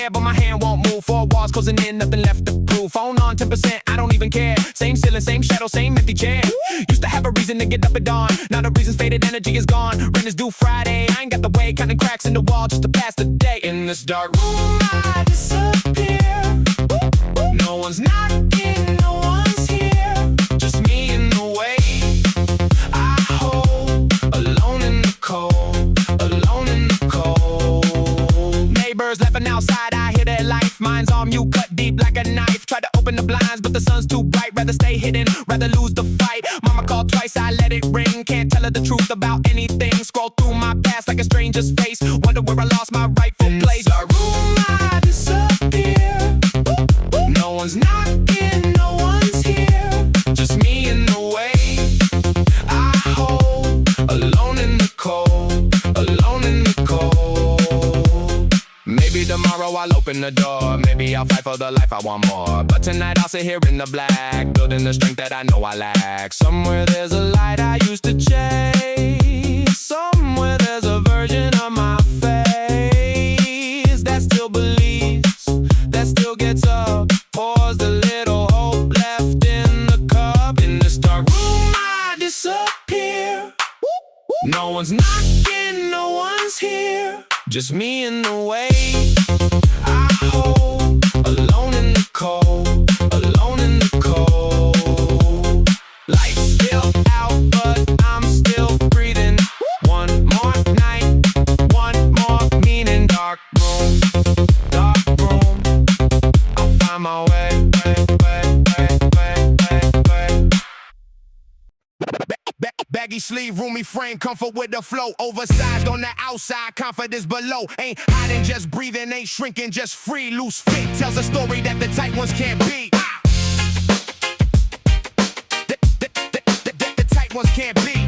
there, but my hand won't move. Four walls closing in, nothing left to prove. Phone on 10%, I don't even care. Same ceiling, same shadow, same empty chair. Used to have a reason to get up at dawn. Now the reason's faded, energy is gone. Rent is due Friday. I ain't got the way, counting cracks in the wall just to pass the day. In this dark room, I disappear. No one's knocking, no one's here. Just me in the way. I hold alone in the cold, alone in the cold. Neighbors laughing outside, I hear their life. Mine's on mute, cut deep like a knife. Try to open the blinds, but the sun's too bright. Rather stay hidden, rather lose the fight. Mama called twice, I let it ring. Can't tell her the truth about anything. Scroll through my past like a stranger's face. Wonder where I lost my rightful place. Dark room, I disappear. No one's knocking, no one's here. Just me in the way. I hold alone in the cold, alone in the cold. Maybe tomorrow I'll open the door. Maybe I'll fight for the life I want more. But tonight I'll sit here in the black, building the strength that I know I lack. Somewhere there's a light I used to chase. Somewhere there's a version of my face that still believes, that still gets up. Pours the little hope left in the cup. In this dark room I disappear. No one's knocking, no one's here. Just me in the way. I hold alone in the cold, alone in the cold. Lights still out, but I'm still breathing. One more night, one more meaning. Dark room, I'll find my way. Baggy sleeve, roomy frame, comfort with the flow. Oversized on the outside, confidence below. Ain't hiding, just breathing, ain't shrinking, just free. Loose fit tells a story that the tight ones can't be. The tight ones can't be.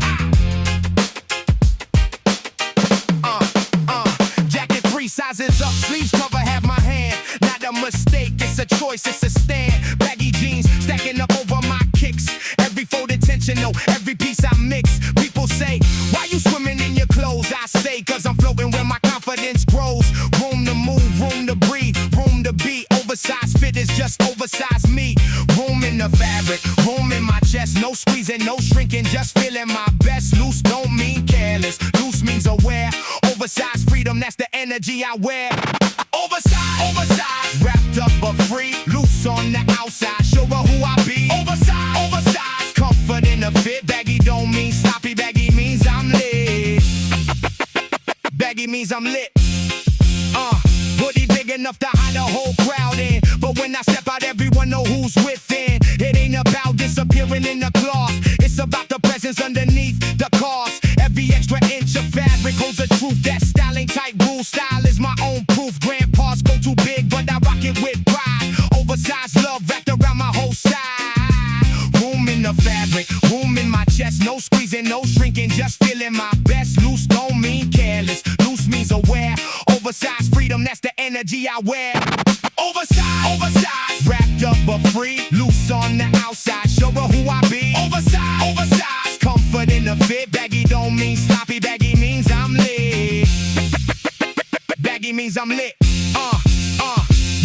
Jacket 3 sizes up, sleeves cover half my hand. Not a mistake, it's a choice, it's a stand. Baggy jeans stacking up over my kicks. Every fold intentional, every piece I mix. People say, why you swimming in your clothes? I say, cause I'm floating where my confidence grows. Room to move, room to breathe, room to be. Oversized fit is just oversized me. Room in the fabric, room in my chest. No squeezing, no shrinking, just feeling my best. Loose don't mean careless, loose means aware. Oversized freedom, that's the energy I wear. Oversized, wrapped up but free. Loose on the outside, show her who I be. Oversized, comfort in the fit. Baggy don't mean sloppy, baggy means I'm lit. Baggy means I'm lit. Hoodie big enough to hide the whole crowd in. But when I step out, everyone know who's within. It ain't about disappearing in the cloth. It's about the presence underneath the cost. Every extra inch of fabric holds a truth. That style ain't tight rule, style is my own proof. Grandpas go too big, but I rock it with pride. Oversized love wrapped around my whole side. Room in the fabric, room in my chest. No squeezing, no shrinking, just feeling my best. Loose don't mean careless, loose means aware. Oversized freedom, that's the energy I wear. Oversized, wrapped up but free. Loose on the outside, show her who I be. Oversized, comfort in the fit. Baggy don't mean sloppy, baggy means I'm lit. Baggy means I'm lit.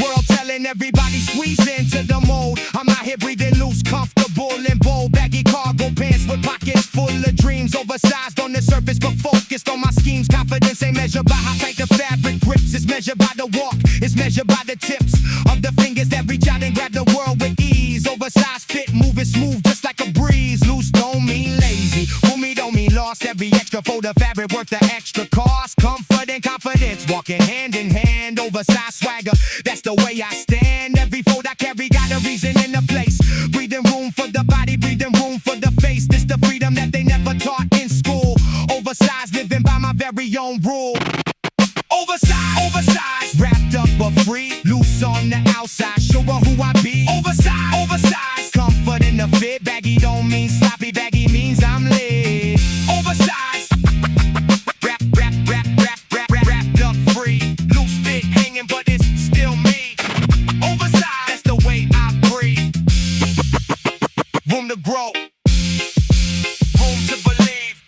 World telling everybody squeeze into the mold. I'm out here breathing loose, comfortable and bold. Baggy cargo pants with pockets full of dreams. Oversized on the surface but focused on my schemes. Confidence ain't measured by how tight the fabric grips. It's measured by the walk, it's measured by the tips of the fingers that reach out and grab the world with ease. Oversized fit, moving smooth just like a breeze. Loose don't mean lazy, roomy don't mean lost. Every extra fold of fabric worth the extra cost. Comfort and confidence walking hand in hand. Oversized swagger, that's the way I stand. Every fold I carry got a reason and a place. Breathing room for the body, breathing room for the face. This the freedom that they never taught in school. Oversized, living by my very own rule. Oversized, wrapped up but free. Loose on the outside, show her who I be. Oversized, comfort in the fit. Baggy don't mean sloppy, baggy means I'm lit. Oversized, wrapped up free. Loose fit, hanging but it's still me. Oversized, that's the way I breathe. Room to grow, room to believe.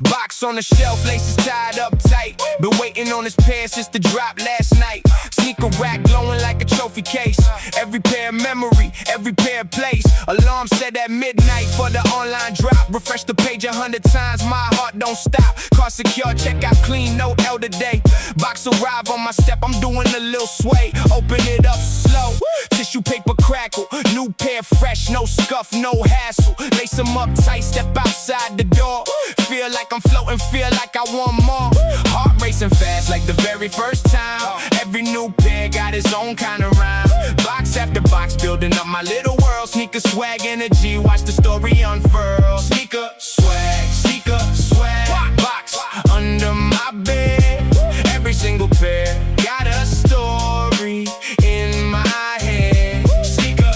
Box Box on the shelf, laces tied up tight. Been waiting on this pair since the drop last night. Sneaker rack glowing like a trophy case. Every pair memory, every pair place. Alarm set at midnight for the online drop. Refresh the page 100 times, my heart don't stop. Car secure, check out clean, no elder day. Box arrive on my step, I'm doing a little sway. Open it up slow, tissue paper crackle. New pair fresh, no scuff, no hassle. Lace them up tight, step outside the door. Feel like I'm floating, feel like I want more. Heart racing fast like the very first time. Every new pair got its own kind of rhyme. Box after box, building up my little world. Sneaker swag energy, watch the story unfurl. Sneaker swag, box under my bed. Every single pair got a story in my head. Sneaker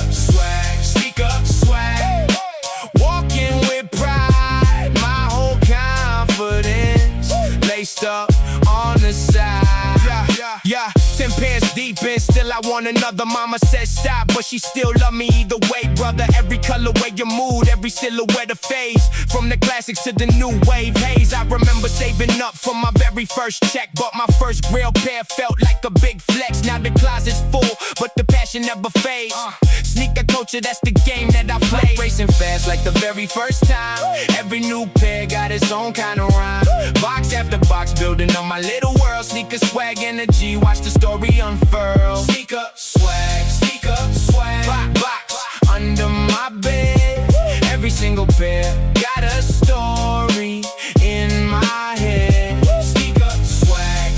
swag, walking with pride. My whole confidence laced up on the side. Yeah, 10 pairs deep and still I want another. Mama said stop, but she still love me either way, brother. Every colorway, your mood, every silhouette of phase. From the classics to the new wave haze. I remember saving up for my very first check. Bought my first real pair, felt like a big flex. Now the closet's full, but the passion never fades. Sneaker culture, that's the game that I play. Racing fast like the very first time. Every new pair got its own kind of rhyme. Box after box, building on my little world. Sneaker swag energy, watch the story unfurl. Sneaker swag, box under my bed. Every single pair got a story in my head. Sneaker swag,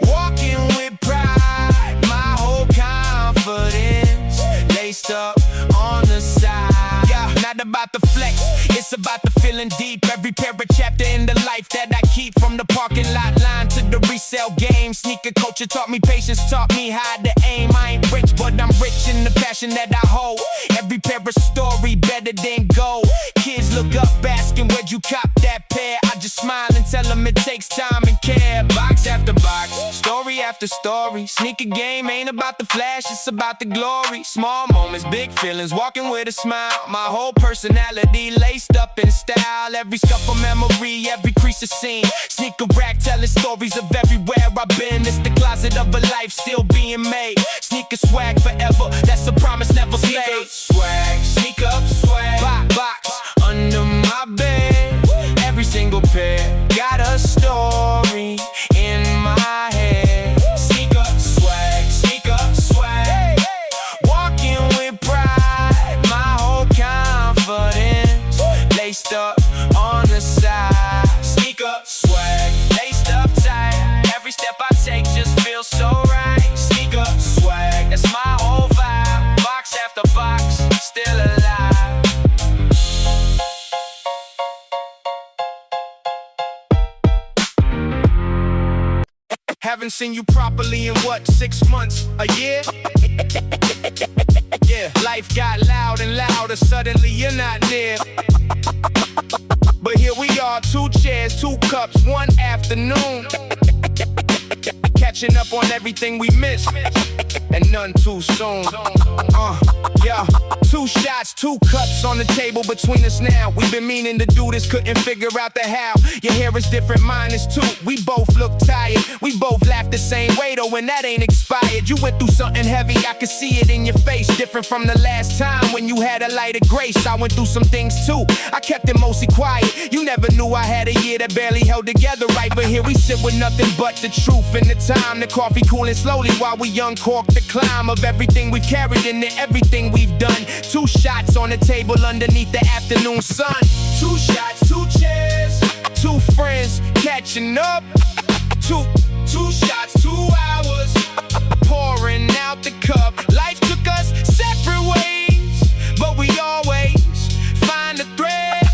walking with pride. My whole confidence laced up on the side. Yeah, not about the flex, it's about the feeling deep. Every pair a chapter in the life that I keep. From the parking lot line to the resale game. Sneaker culture taught me patience, taught me how to aim. I ain't rich, but I'm rich in the passion that I hold. Every pair a story better than gold. Kids look up asking where'd you cop that pair. I just smile and tell them it takes time and care. Box after box, story after story. Sneaker game ain't about the flash, it's about the glory. Small moments, big feelings, walking with a smile. My whole personality laced up in style. Every scuff of memory, every crease a scene. Sneaker rack telling stories of everywhere I've been. It's the closet of a life still being made. Sneaker swag forever, that's a promise never made. Sneaker swag, box under my bed. Every single pair got a story in my head. Sneaker swag, walking with pride. My whole confidence laced up on the side. Sneaker swag, laced up tight. Every step I take just feels so right. Sneaker swag, that's my whole vibe. Box after box, still alive. Haven't seen you properly in what, 6 months, a year? Yeah, life got loud and louder, suddenly you're not near. But here we are, 2 chairs, 2 cups, 1 afternoon. Catching up on everything we missed, and none too soon. Yeah, 2 shots, 2 cups on the table between us now. We've been meaning to do this, couldn't figure out the how. Your hair is different, mine is too. We both look tired, we both laugh the same way though, and that ain't expired. You went through something heavy, I could see it in your face. Different from the last time when you had a light of grace. I went through some things too, I kept it mostly quiet. You never knew I had a year that barely held together right. But here we sit with nothing but the truth and the time. The coffee cooling slowly while we uncork the climb of everything we've carried into everything we've done. 2 shots on the table underneath the afternoon sun. 2 shots, 2 chairs, 2 friends catching up. Two shots, 2 hours, pouring out the cup. Life took us separate ways, but we always find a thread.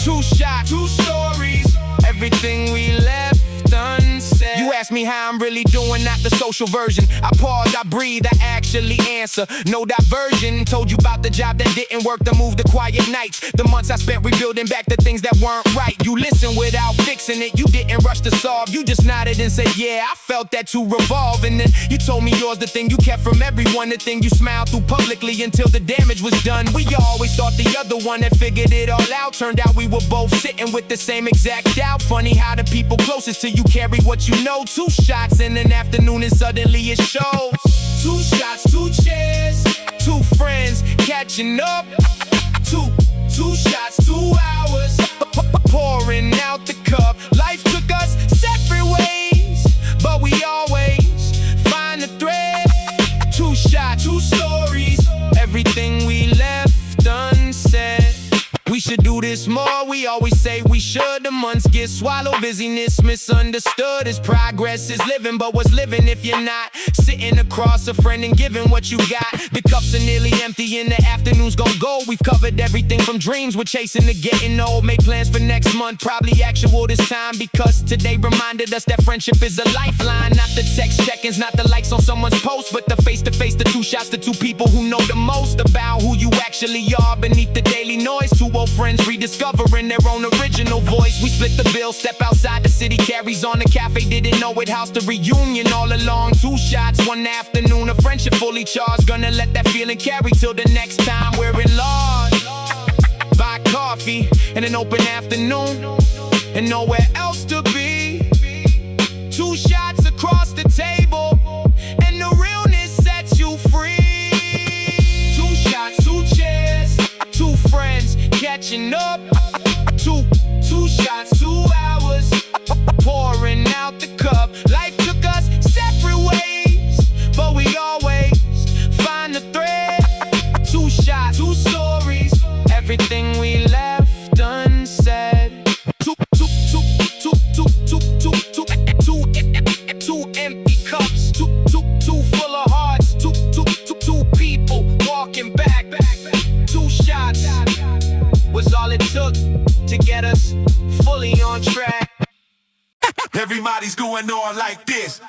2 shots, 2 stories, everything we left unsaid. You ask me how I'm really doing, not the social version. I pause, I breathe, I actually answer. No diversion. Told you about the job that didn't work, the move, the quiet nights, the months I spent rebuilding back the things that weren't right. You listen without fixing it. You didn't rush to solve. You just nodded and said, yeah, I felt that to revolve. And then you told me yours, the thing you kept from everyone, the thing you smiled through publicly until the damage was done. We always thought the other one had figured it all out. Turned out we were both sitting with the same exact doubt. Funny how the people closest to you carry what you know. 2 shots in an afternoon and suddenly it shows. 2 shots, 2 chairs, 2 friends catching up. 2 shots, 2 hours, pouring out the cup. Life took us separate ways, but we always find the thread. 2 shots, 2 stories, everything we left unsaid. We should do this more, we always say we should. The months get swallowed, busyness misunderstood. As progress is living, but what's living if you're not sitting across a friend and giving what you got? The cups are nearly empty and the afternoon's gon' go. We've covered everything from dreams we're chasing to getting old. Made plans for next month, probably actual this time, because today reminded us that friendship is a lifeline. Not the text check-ins, not the likes on someone's post, but the face-to-face, the 2 shots, the 2 people who know the most about who you actually are beneath the daily noise. 2 old friends rediscovering their own original voice. We split the bill, step outside, the city carries on. The cafe didn't know it housed the reunion all along. 2 shots, 1 afternoon, a friendship fully charged. Gonna let that feeling carry till the next time we're in large. Buy coffee and an open afternoon and nowhere else to be. 2 shots across the table and the realness sets you free. 2 shots, 2 chairs, 2 friends catching up. 2 shots, 2 hours, pouring out the cup. Life took us separate ways, but we always find the thread. 2 shots, 2 stories, everything we left unsaid. 2 empty cups, 2 full of hearts, 2 people walking back. 2 shots was all it took to get us fully on track. Everybody's going on like this.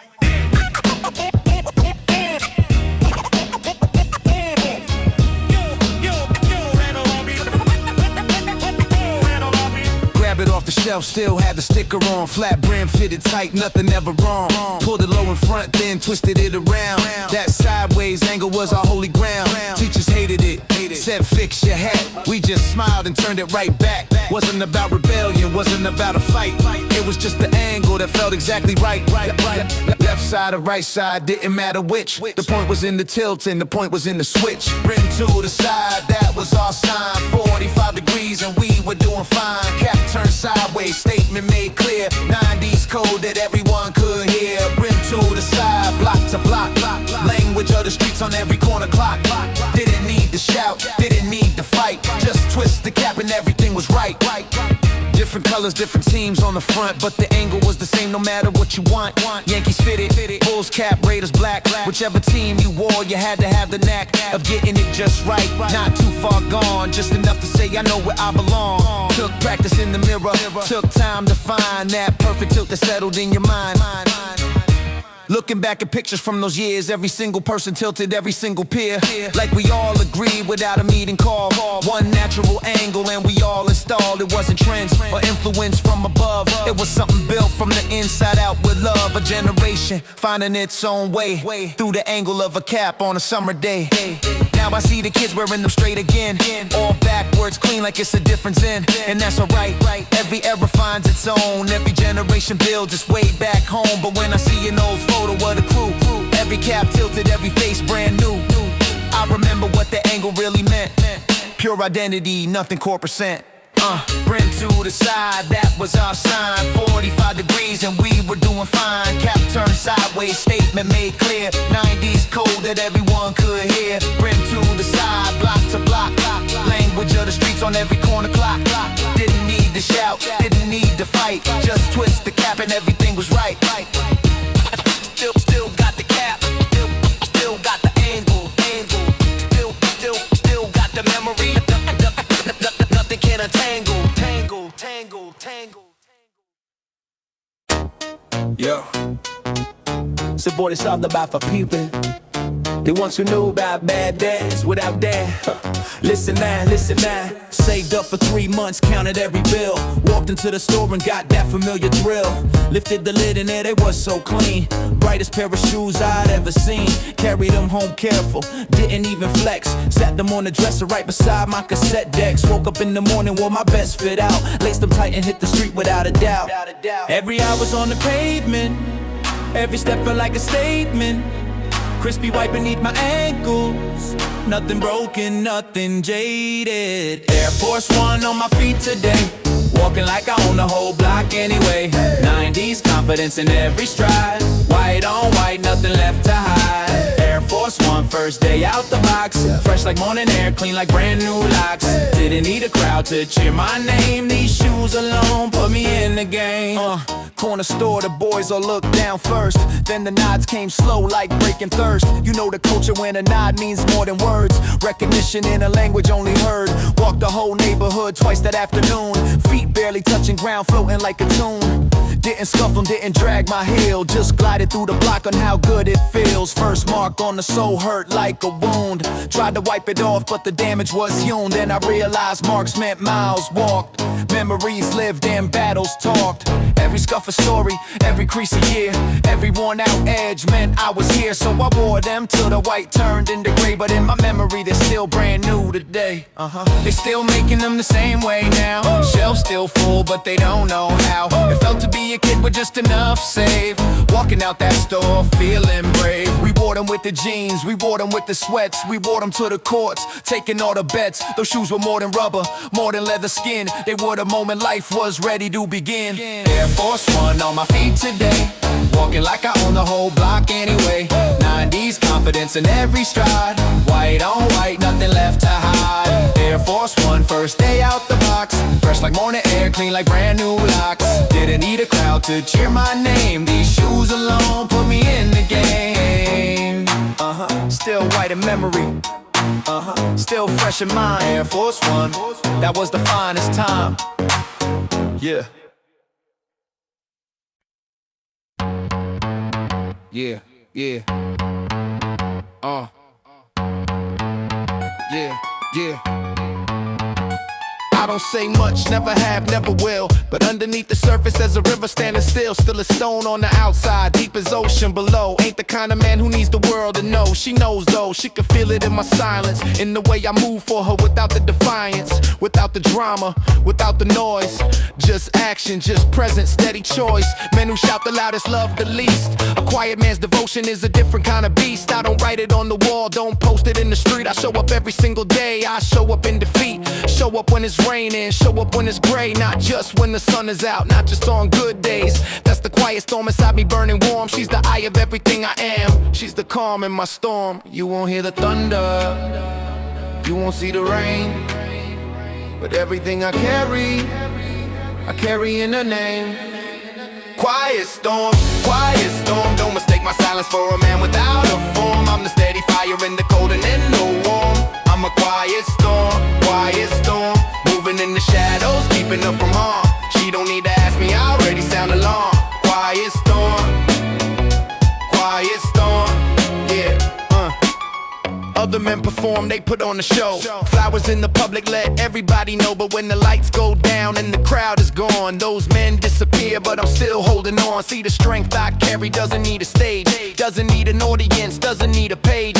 Grab it off the shelf, still had the sticker on. Flat brim fitted tight, nothing ever wrong. Pulled it low in front, then twisted it around. That sideways angle was our holy ground. Teachers hated it, said fix your hat. We just smiled and turned it right back. Wasn't about rebellion, wasn't about a fight. It was just the angle that felt exactly right. Left side or right side, didn't matter which. The point was in the tilt and the point was in the switch. Brim to the side, that was our sign. 45 degrees and we were doing fine. Cap turned sideways, statement made clear. 90s code that everyone could hear. Brim to the side, block to block. Language of the streets on every corner clock. Didn't need to shout, didn't need to fight. Just twist the cap and everything was right. Different colors, different teams on the front, but the angle was the same no matter what you want. Yankees fitted, Bulls cap, Raiders black. Whichever team you wore, you had to have the knack of getting it just right. Not too far gone, just enough to say I know where I belong. Took practice in the mirror, took time to find that perfect tilt that settled in your mind. Looking back at pictures from those years, every single person tilted every single peer. Like we all agreed without a meeting call. One natural angle and we all installed. It wasn't trends or influence from above. It was something built from the inside out with love. A generation finding its own way through the angle of a cap on a summer day. Now I see the kids wearing them straight again. All backwards, clean like it's a different zen. And that's alright, every era finds its own. Every generation builds its way back home. But when I see an old photo of the crew, every cap tilted, every face brand new, I remember what the angle really meant. Pure identity, nothing corporate sent. Brim to the side, that was our sign. 45 degrees and we were doing fine. Cap turned sideways, statement made clear. 90s code that everyone could hear. Brim to the side, block to block. Language of the streets on every corner clock. Didn't need to shout, didn't need to fight. Just twist the cap and everything was right. Still got the cap, still got the angle. Still got the memory. Nothing can untangle. Tangle. Yo, it's a boy that's all about for people. The ones who knew about bad days without that. Listen now, listen now. Saved up for 3 months, counted every bill. Walked into the store and got that familiar thrill. Lifted the lid and there they was so clean. Brightest pair of shoes I'd ever seen. Carried them home careful, didn't even flex. Sat them on the dresser right beside my cassette decks. Woke up in the morning, wore my best fit out. Laced them tight and hit the street without a doubt. Every hour's on the pavement. Every step felt like a statement. Crispy white beneath my ankles. Nothing broken, nothing jaded. Air Force One on my feet today. Walking like I own the whole block anyway. 90s confidence in every stride. White on white, nothing left to hide. Air Force One, first day out the box. Fresh like morning air, clean like brand new locks. Didn't need a crowd to cheer my name. These shoes alone put me in the game. Corner store, the boys all look down first. Then the nods came slow like breaking thirst. You know the culture when a nod means more than words. Recognition in a language only heard. Walked the whole neighborhood twice that afternoon. Feet barely touching ground, floating like a tune. Didn't scuff them, didn't drag my heel. Just glided through the block on how good it feels. First mark on the soul hurt like a wound. Tried to wipe it off, but the damage was hewn. Then I realized marks meant miles walked. Memories lived and battles talked. Every scuff a story, every crease a year. Every worn out edge meant I was here. So I wore them till the white turned into gray. But in my memory they're still brand new today. They still making them the same way now. Shelves still full but they don't know how. It felt to be a kid with just enough save. Walking out that store feeling brave. We wore them with the jeans, we wore them with the sweats. We wore them to the courts, taking all the bets. Those shoes were more than rubber, more than leather skin. They were the moment life was ready to begin. Air Force One on my feet today. Walking like I own the whole block anyway. 90s confidence in every stride. White on white, nothing left to hide. Air Force One, first day out the box. Fresh like morning air, clean like brand new locks. Didn't need a crowd to cheer my name. These shoes alone put me in the game. Still white in memory. Still fresh in mind. Air Force One, that was the finest time. Yeah. Yeah, yeah. Yeah, yeah. I don't say much, never have, never will. But underneath the surface there's a river standing still. Still a stone on the outside, deep as ocean below. Ain't the kind of man who needs the world to know. She knows though, she can feel it in my silence. In the way I move for her without the defiance. Without the drama, without the noise. Just action, just present, steady choice. Men who shout the loudest love the least. A quiet man's devotion is a different kind of beast. I don't write it on the wall, don't post it in the street. I show up every single day, I show up in defeat. Show up when it's raining, show up when it's gray. Not just when the sun is out, not just on good days. That's the quiet storm inside me burning warm. She's the eye of everything I am. She's the calm in my storm. You won't hear the thunder, you won't see the rain. But everything I carry in her name. Quiet storm, don't mistake my silence for a man without a form. I'm the steady fire in the cold and in the warm. I'm a quiet storm, moving in the shadows, keeping her from harm. She don't need to ask me, I already sound alarm. Quiet storm, yeah. Other men perform, they put on the show. Flowers in the public, let everybody know. But when the lights go down and the crowd is gone, those men disappear, but I'm still holding on. See, the strength I carry doesn't need a stage, doesn't need an audience, doesn't need a page.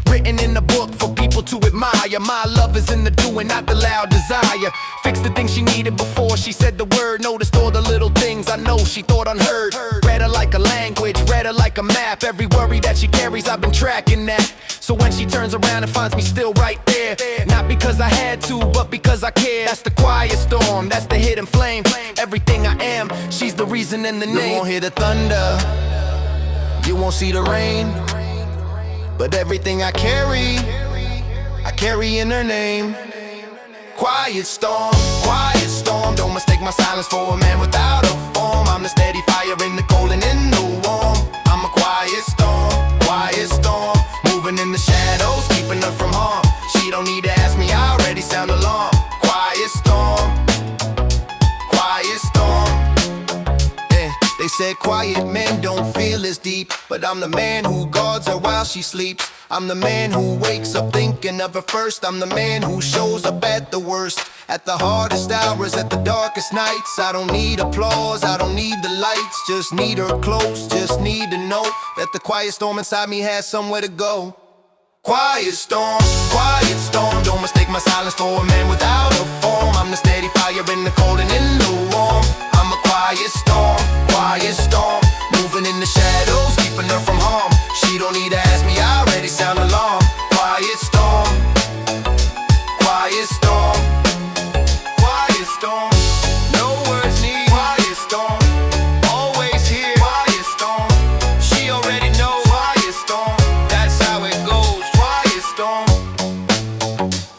Written in the book for people to admire. My love is in the doing, not the loud desire. Fixed the things she needed before she said the word. Noticed all the little things I know she thought unheard. Read her like a language, read her like a map. Every worry that she carries, I've been tracking that. So when she turns around and finds me still right there, not because I had to, but because I care. That's the quiet storm, that's the hidden flame. Everything I am, she's the reason in the name. You won't hear the thunder, you won't see the rain. But everything I carry in her name. Quiet storm, don't mistake my silence for a man without a form. I'm the steady fire in the cold and in the warm. I'm a quiet storm, moving in the shadows, keeping her from harm. She don't need to ask me, I already sound alarm. Quiet storm, yeah. They said quiet men don't feel as is deep, but I'm the man who guards her while she sleeps. I'm the man who wakes up thinking of her first. I'm the man who shows up at the worst, at the hardest hours, at the darkest nights. I don't need applause, I don't need the lights, just need her close, just need to know that the quiet storm inside me has somewhere to go. Quiet storm, don't mistake my silence for a man without a form. I'm the steady fire in the cold and in the warm. I'm a quiet storm, moving in the shadows, keeping her from harm. She don't need to ask me, I already sound alarm. Quiet storm, quiet storm, quiet storm. No words need quiet storm. Always here, quiet storm. She already knows quiet storm. That's how it goes. Quiet storm.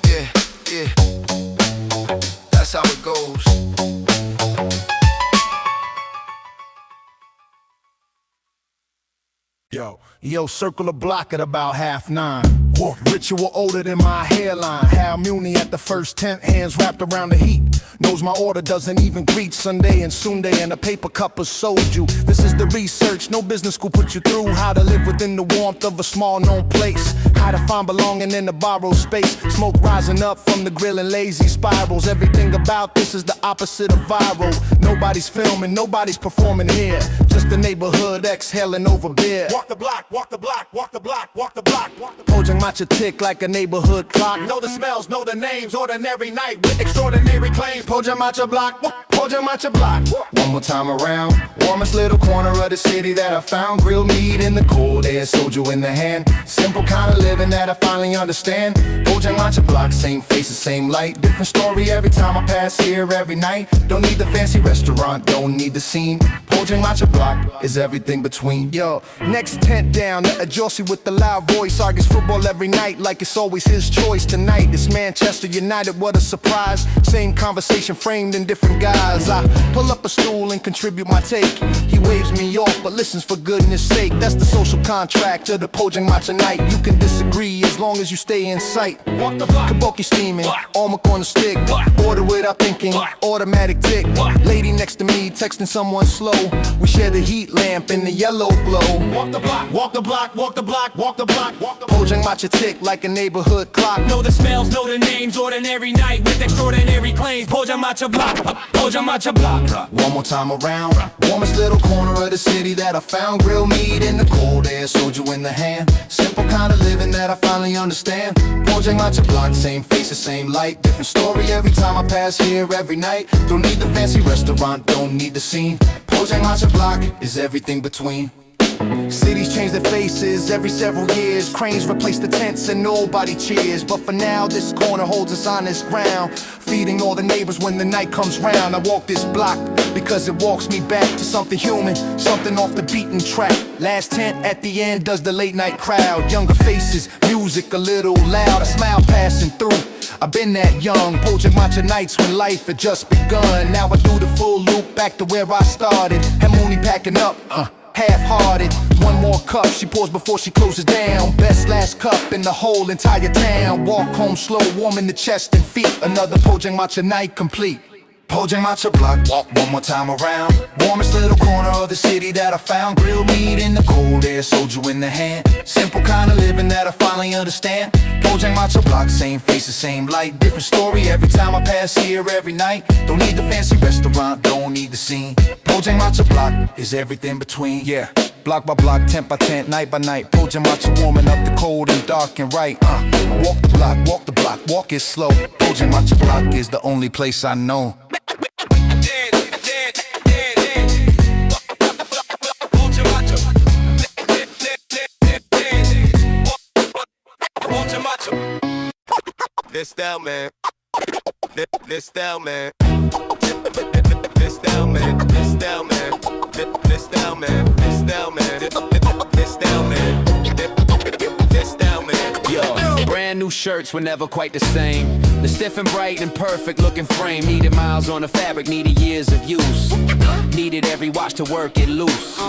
Yeah, yeah. That's how it goes. Yo, circle the block at about 9:30. Ritual older than my hairline. Hal Muni at the first tent, hands wrapped around the heat. Knows my order doesn't even greet Sunday and Sunday, and a paper cup of soju. This is the research, no business school put you through. How to live within the warmth of a small known place. How to find belonging in a borrowed space. Smoke rising up from the grill and lazy spirals. Everything about this is the opposite of viral. Nobody's filming, nobody's performing here. Just the neighborhood exhaling over beer. Walk the block, walk the block, walk the block, walk the block, walk the block. POJANGMACHA tick like a neighborhood clock. Know the smells, know the names, ordinary night with extraordinary claims. POJANGMACHA block, POJANGMACHA block. One more time around, warmest little corner of the city that I found. Grilled meat in the cold air, soju in the hand. Simple kind of living that I finally understand. POJANGMACHA block, same faces, same light. Different story every time I pass here every night. Don't need the fancy restaurant, don't need the scene. POJANGMACHA block is everything between. Yo, next tent down, a Josie with the loud voice argues football every night like it's always his choice. Tonight it's Manchester United, what a surprise. Same conversation framed in different guise. I pull up a stool and contribute my take. He waves me off but listens for goodness sake. That's the social contract of the POJANGMACHA night. You can disagree as long as you stay in sight. Walk the block, Kabuki steaming, almond on the stick. Order without thinking, automatic tick. Lady next to me texting someone slow. We share the heat lamp in the yellow glow. Walk the block, walk the block, walk the block, walk the block, walk the block. POJANGMACHA tick like a neighborhood clock. Know the smells, know the names, ordinary night with extraordinary claims. POJANGMACHA block, POJANGMACHA block. One more time around, warmest little corner of the city that I found. Grilled meat in the cold air, soju in the hand. Simple kind of living that I finally understand. POJANGMACHA block, same faces, same light. Different story every time I pass here every night. Don't need the fancy restaurant, don't need the scene. POJANGMACHA block is everything between. Cities change their faces every several years. Cranes replace the tents and nobody cheers. But for now this corner holds us on this ground, feeding all the neighbors when the night comes round. I walk this block because it walks me back to something human, something off the beaten track. Last tent at the end does the late night crowd. Younger faces, music a little loud, a smile passing through. I've been that young, POJANGMACHA nights when life had just begun. Now I do the full loop back to where I started. Had Mooney packing up, half-hearted. One more cup she pours before she closes down. Best last cup in the whole entire town. Walk home slow, warming the chest and feet. Another POJANGMACHA night complete. POJANGMACHA block, walk one more time around. Warmest little corner of the city that I found. Grilled meat in the cold air, soju in the hand. Simple kind of living that I finally understand. POJANGMACHA block, same faces, same light. Different story every time I pass here every night. Don't need the fancy restaurant, don't need the scene. POJANGMACHA block is everything between. Yeah, block by block, tent by tent, night by night. POJANGMACHA warming up the cold and dark and right. Walk the block, walk the block, walk it slow. POJANGMACHA block is the only place I know. This style man, this style man, this style man, this style man, this style man, this style man, this style man, this style man. Yo, brand new shirts were never quite the same. The stiff and bright and perfect looking frame. Needed miles on the fabric, needed years of use. Needed every watch to work it loose.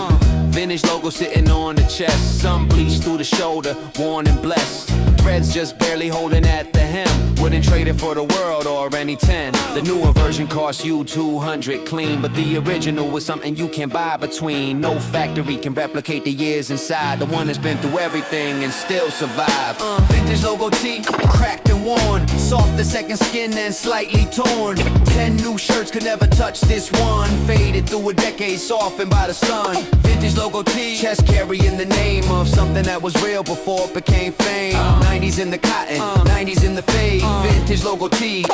Vintage logo sitting on the chest. Some bleached through the shoulder, worn and blessed. threads just barely holding at the hem. Wouldn't trade it for the world or any 10. The newer version costs you 200 clean, but the original was something you can't buy between. No factory can replicate the years inside. The one that's been through everything and still survived. Vintage logo tee, cracked and worn. Soft the second skin and slightly torn. 10 new shirts could never touch this one. Faded through a decade, softened by the sun. Vintage logo tee, chest carrying the name of something that was real before it became fame. 90s in the cotton, 90s in the fade. Vintage logo tee,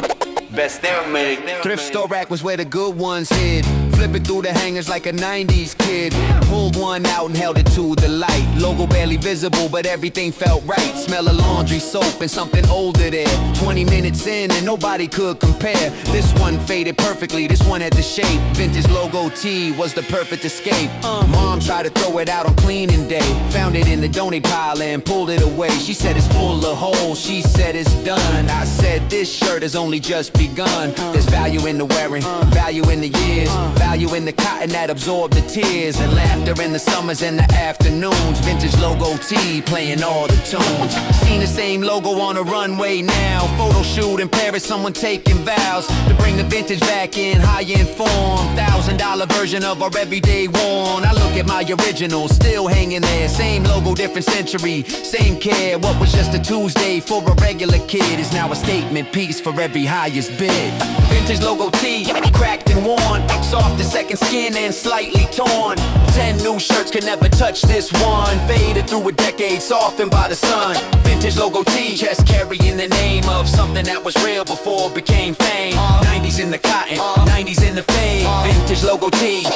best they'll make. Thrift store rack was where the good ones hid. Flipping through the hangers like a 90s kid. Pulled one out and held it to the light. Logo barely visible, but everything felt right. Smell of laundry, soap, and something older there. 20 minutes in and nobody could compare. This one faded perfectly, this one had the shape. Vintage logo tee was the perfect escape. Mom tried to throw it out on cleaning day. Found it in the donate pile and pulled it away. She said it's full of holes, she said it's done. I said this shirt has only just begun. There's value in the wearing, value in the years, value in the cotton that absorbed the tears, and laughter in the summers and the afternoons. Vintage logo tee playing all the tunes. Seen the same logo on a runway now. Photo shoot in Paris, someone taking vows to bring the vintage back in high-end form. $1,000 version of our everyday worn. I look at my original, still hanging there. Same logo, different century, same care. What was just a Tuesday for a regular kid is now a statement piece for every highest bid. Vintage logo tee, cracked and worn. Soft the second skin and slightly torn. 10 new shirts can never touch this one. Faded through a decade, softened by the sun. Vintage logo tee, chest carrying the name of something that was real before it became fame. 90s in the cotton, 90s in the fade. Vintage logo tee,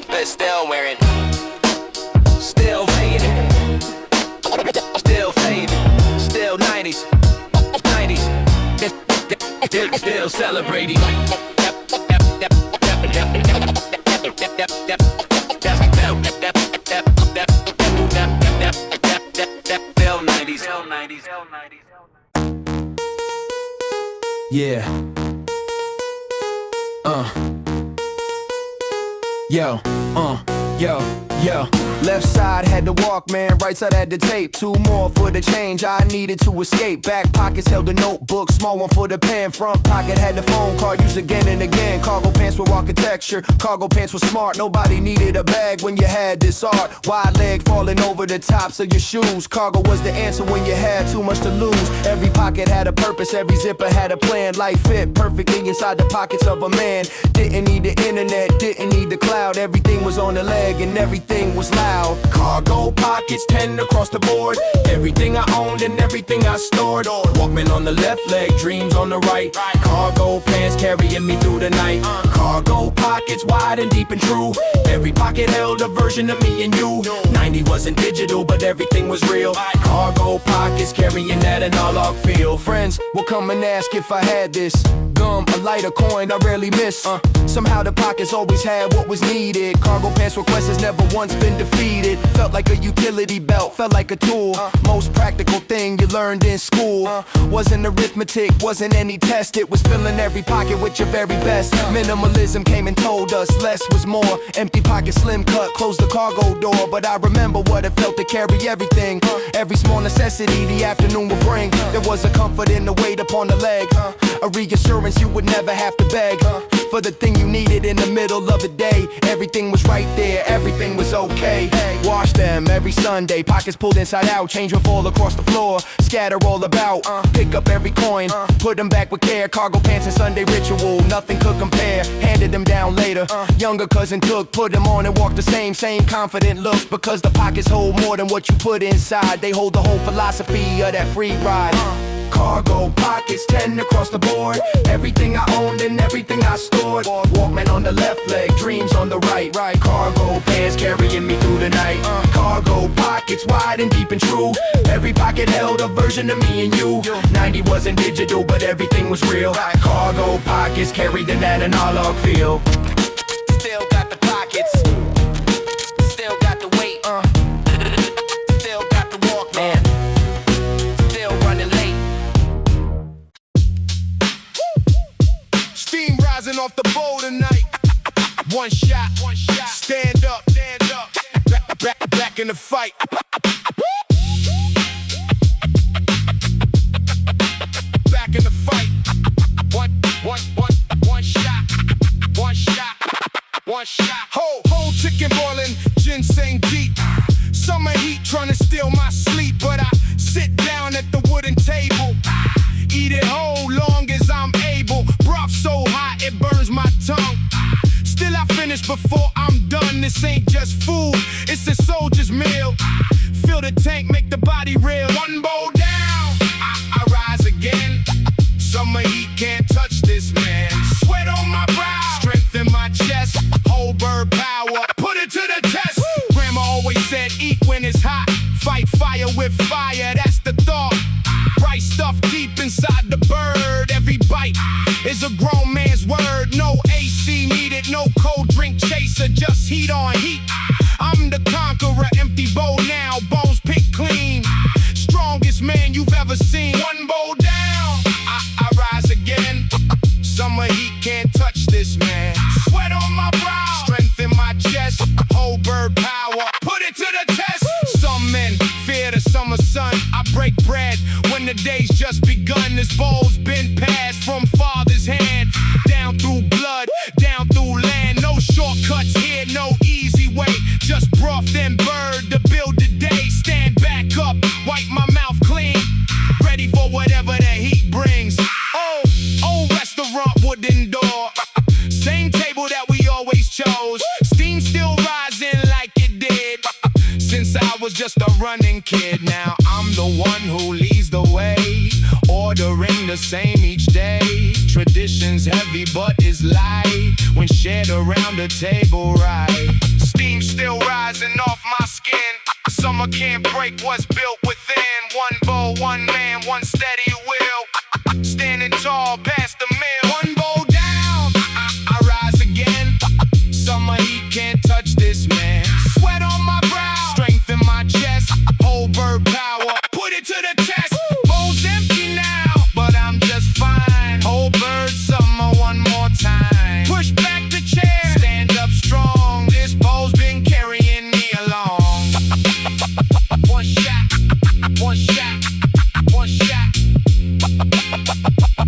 but still wearing. Still faded. Still faded. Still 90s. 90s. Still celebrating. Yeah. Yo. Left side had the Walkman, right side had the tape. 2 more for the change I needed to escape. Back pockets held a notebook, small one for the pen. Front pocket had the phone card, used again and again. Cargo pants with architecture, cargo pants were smart. Nobody needed a bag when you had this art. Wide leg falling over the tops of your shoes. Cargo was the answer when you had too much to lose. Every pocket had a purpose, every zipper had a plan. Life fit perfectly inside the pockets of a man. Didn't need the internet, didn't need the cloud. Everything was on the leg and everything was loud. Cargo pockets, 10 across the board. Everything I owned and everything I stored. Walkman on the left leg, dreams on the right. Cargo pants carrying me through the night. Cargo pockets, wide and deep and true. Every pocket held a version of me and you. 90 wasn't digital, but everything was real. Cargo pockets carrying that analog feel. Friends will come and ask if I had this. Gum, a lighter, coin I rarely miss. Somehow the pockets always had what was needed. Cargo pants request has never once been defeated. Felt like a utility belt, felt like a tool. Most practical thing you learned in school. Wasn't arithmetic, wasn't any test. It was filling every pocket with your very best. Minimalism came and told us less was more. Empty pocket, slim cut, closed the cargo door. But I remember what it felt to carry everything. Every small necessity the afternoon would bring. There was a comfort in the weight upon the leg. A reassurance you would never have to beg for the thing you needed in the middle of the day. Everything was right there, everything was okay. Wash them every Sunday, pockets pulled inside out. Change would fall across the floor, scatter all about. Pick up every coin, put them back with care. Cargo pants and Sunday ritual, nothing could compare. Handed them down later, younger cousin took. Put them on and walked the same confident look. Because the pockets hold more than what you put inside. They hold the whole philosophy of that free ride. Cargo pockets, 10 across the board. Everything I owned and everything I stored. Walkman on the left leg, dreams on the right. Cargo pants carrying me through the night. Cargo pockets, wide and deep and true. Every pocket held a version of me and you. 90 wasn't digital, but everything was real. Cargo pockets carried in that analog feel. Still got the pockets. Still got the weight. Still got the Walkman. Still running late. Steam rising off the bowl tonight. One shot. Stand up. Back in the fight. rest before I'm done. This ain't just food, it's a soldier's meal. Fill the tank, make the body real. One bowl down, I rise again. Summer heat can't touch this, man. Sweat on my brow, strength in my chest. Whole bird power, put it to the test. Grandma always said, eat when it's hot. Fight fire with fire, that's the thought. Right stuff deep inside the bird. Every bite is a grown man's word. No AC needed, no cold drink chaser, just heat on heat. I'm the conqueror, empty bowl now, bones picked clean. Strongest man you've ever seen. One bowl down, I rise again. Summer heat can't touch this, man. Sweat on my brow, strength in my chest. Whole bird power, put it to the test. Some men fear the summer sun. I break bread when the day's just begun. This bowl's been passed from father's hand, down through blood, down through land. No shortcuts here, no easy way. Just broth and bird to build the day. Stand back up, wipe my mouth clean, ready for whatever the heat brings. Oh, old restaurant, wooden door. Same table that we always chose. Steam still rising like it did since I was just a running kid. Now I'm the one who leads the way, ordering the same each day. Tradition's heavy but is light when shared around the table right. Steam still rising off my skin. Summer can't break what's built within. One bowl, one man, one steady will. Standing tall past the mill. One bowl down, I rise again. Summer heat can't touch this, man. Sweat on my brow, strength in my chest. Whole bird power, put it to the test. Bowl's empty now, but I'm just fine. Whole bird summer one more time. Push back the chair, stand up strong. This bowl's been carrying me along. One shot, one shot, one shot.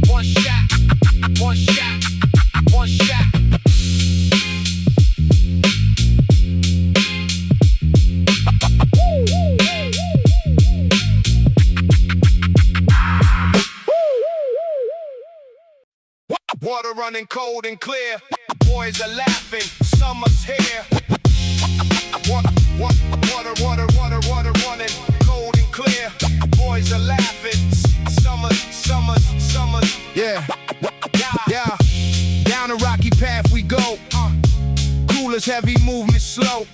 One shot, one shot, one shot. Water running cold and clear. Boys are laughing, summer's here. Water running cold and clear. Boys are laughing, summer's. Yeah. Down a rocky path we go. Coolers, heavy movement slow.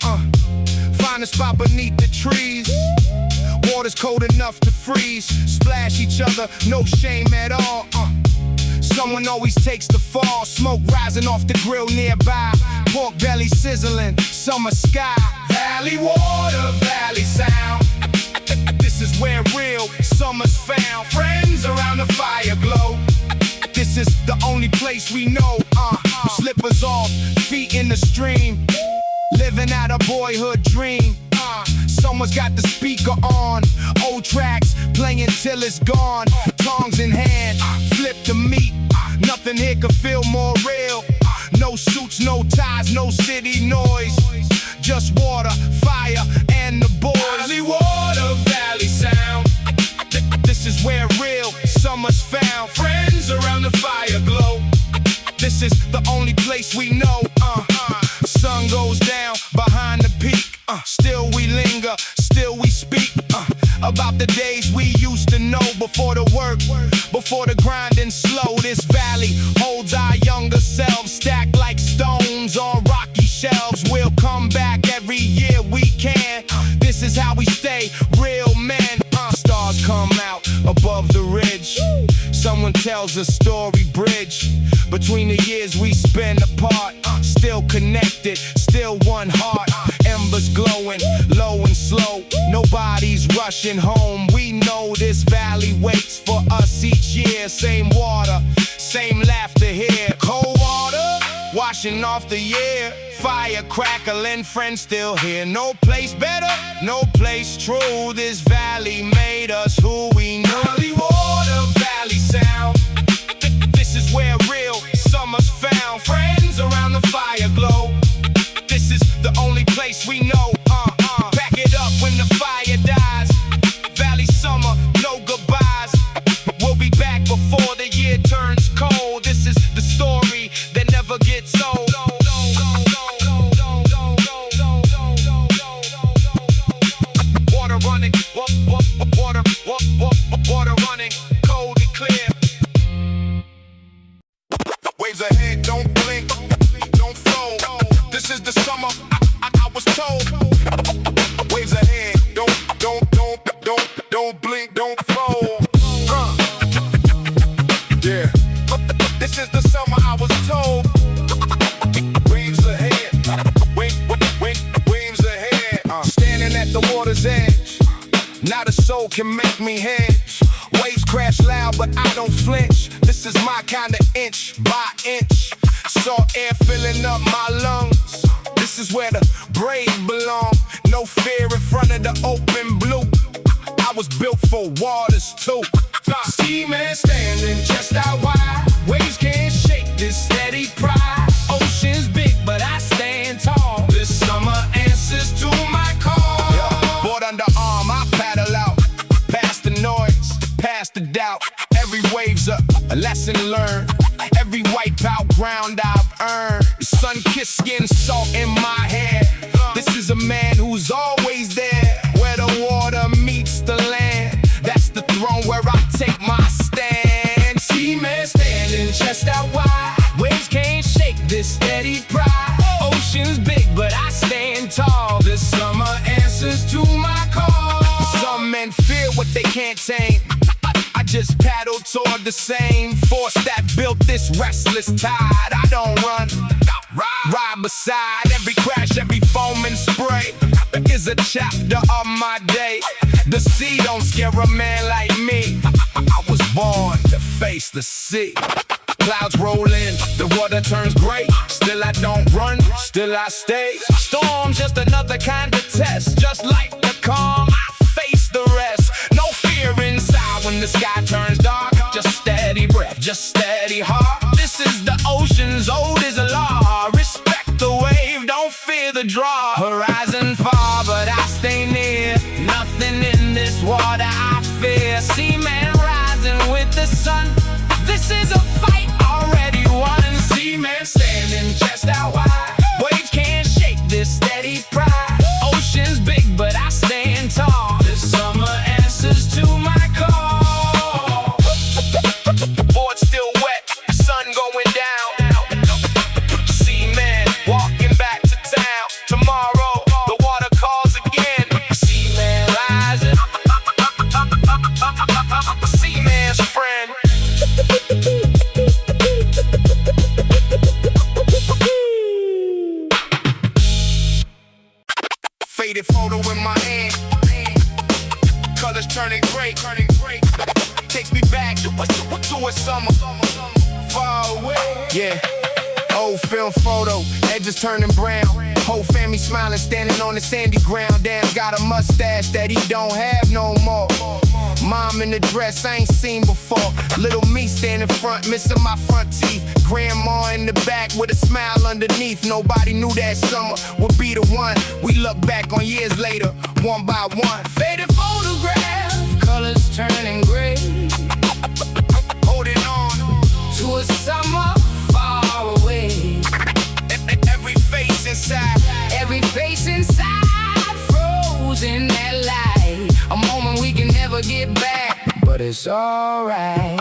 Find a spot beneath the trees. Water's cold enough to freeze. Splash each other, no shame at all. Someone always takes the fall. Smoke rising off the grill nearby. Pork belly sizzling, summer sky. Valley water, valley sound. This is where real summer's found. Friends around the fire glow. This is the only place we know. Slippers off, feet in the stream. Living out a boyhood dream. Someone's got the speaker on. Old tracks playing till it's gone. Tongs in hand, flip the meat. Nothing here could feel more real. No suits, no ties, no city noise. Just water, fire, and the boys. Valley water, valley sound. This is where real summer's found. Friends around the fire glow. This is the only place we know. Sun goes down behind the peak. Still we linger, still we speak about the days we used to know. Before the work, before the grind and slow. This valley holds our younger selves, stacked like stones on rocky shelves. We'll come back every year we can. This is how we stay real men. Stars come out above the ridge. Someone tells a story bridge between the years we spend apart. Still connected, still one heart. Embers glowing, low and slow. Nobody's rushing home. We know this valley waits for us each year. Same water, same laughter here. Cold water, washing off the year. Fire crackling, friends still here. No place better, no place true. This valley made us who we know. Valley water, valley sound. This is where real summer's found. Friends around the fire glow. This is the only place we know. Pack it up when the fire dies. Valley summer, no goodbyes. We'll be back before the year turns cold. This is the story that never gets old. Waves ahead, don't blink, don't fold. This is the summer, I was told. Waves ahead, don't blink, don't fold. Yeah. This is the summer, I was told. Waves ahead, waves ahead. Standing at the water's edge, not a soul can make me hedge. Waves crash loud, but I don't flinch. This is my kind of inch by inch. Salt air filling up my lungs. This is where the brave belong. No fear in front of the open blue. I was built for waters too. Seaman standing chest out wide. Waves can't shake this steady pride. Ocean's big, but I stand tall. This summer answers to my call. Board under arm, I paddle out. Past the noise, past the doubt. Every wave's a lesson learned. Every wipeout ground I've earned. Sun-kissed skin, salt in my hair. This is a man who's always there. Where the water meets the land. That's the throne where I take my stand. Seaman standing chest out wide. Waves can't shake this steady pride. Ocean's big, but I stand tall. This summer answers to my call. Some men fear what they can't tame. I just paddle toward the same force that built this restless tide. I don't run, ride beside every crash, every foam and spray is a chapter of my day. The sea don't scare a man like me. I was born to face the sea. Clouds roll in, the water turns gray. Still I don't run, still I stay. Storm's just another kind of test. Just like the calm, I face the rest. No fear inside when the sky turns dark. Just steady breath, just steady heart. This is the ocean's old as a law. Respect the wave, don't fear the draw. Horizon far, but I stay near. Nothing in this water I fear. Seaman rising with the sun. This is a fight already won. Seaman standing chest out wide. Waves can't shake this steady pride. Ocean's big, but I stand tall. This summer answers to my call. Board still wet, sun going down. Seaman walking back to town. Tomorrow the water calls again. Seaman rising. Seaman's friend. Faded photo in my hand. Colors turning gray. Takes me back to a summer far away. Yeah. Old film photo, edges turning brown. Whole family smiling, standing on the sandy ground. Damn, got a mustache that he don't have no more. Mom in the dress I ain't seen before. Little me standing front, missing my front teeth. Grandma in the back with a smile underneath. Nobody knew that summer would be the one. We look back on years later, one by one. Faded photograph, colors turning gray. Holding on to a summer far away. Every face inside, every face inside, froze in that light. A moment we can never get back, but it's alright.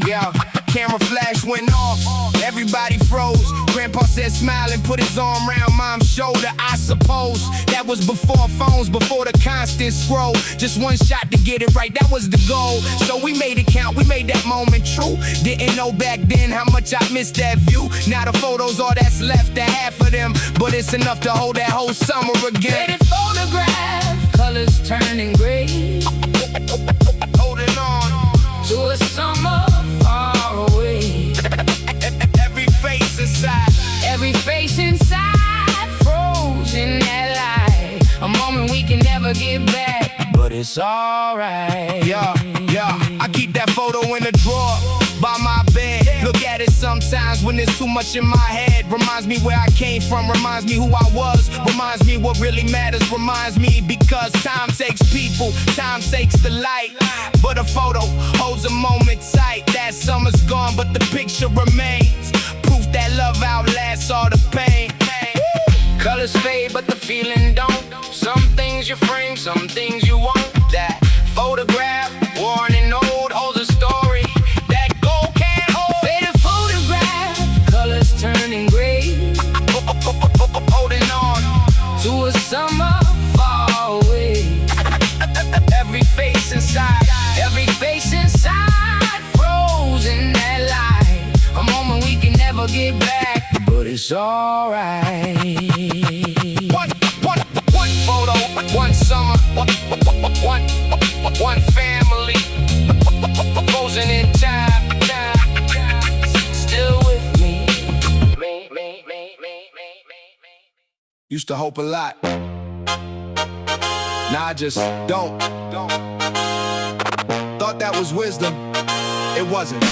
Yeah, camera flash went off, everybody froze. Grandpa said smile and put his arm around mom's shoulder. I suppose that was before phones, before the constant scroll. Just one shot to get it right, that was the goal. So we made it count, we made that moment true. Didn't know back then how much I missed that view. Now the photos, all that's left, the half of them, but it's enough to hold that whole summer again. Faded photograph, colors turning gray. Holding on to a summer far away. Every face inside, every face inside, froze in that light. A moment we can never get back, but it's alright. Yeah, I keep that photo in the drawer by my bed. Look at it sometimes when there's too much in my head. Reminds me where I came from, reminds me who I was, reminds me what really matters, reminds me because time takes people, time takes the light. But a photo holds a moment tight. That summer's gone, but the picture remains. Proof that love outlasts all the pain. Colors fade, but the feeling don't. Some things you frame, some things you won't. That photograph, worn and old, holds a story that gold can't hold. Faded photograph, it's alright. One photo, one summer, one family, frozen in time, still with me. Used to hope a lot. Now I just don't. Thought that was wisdom. It wasn't.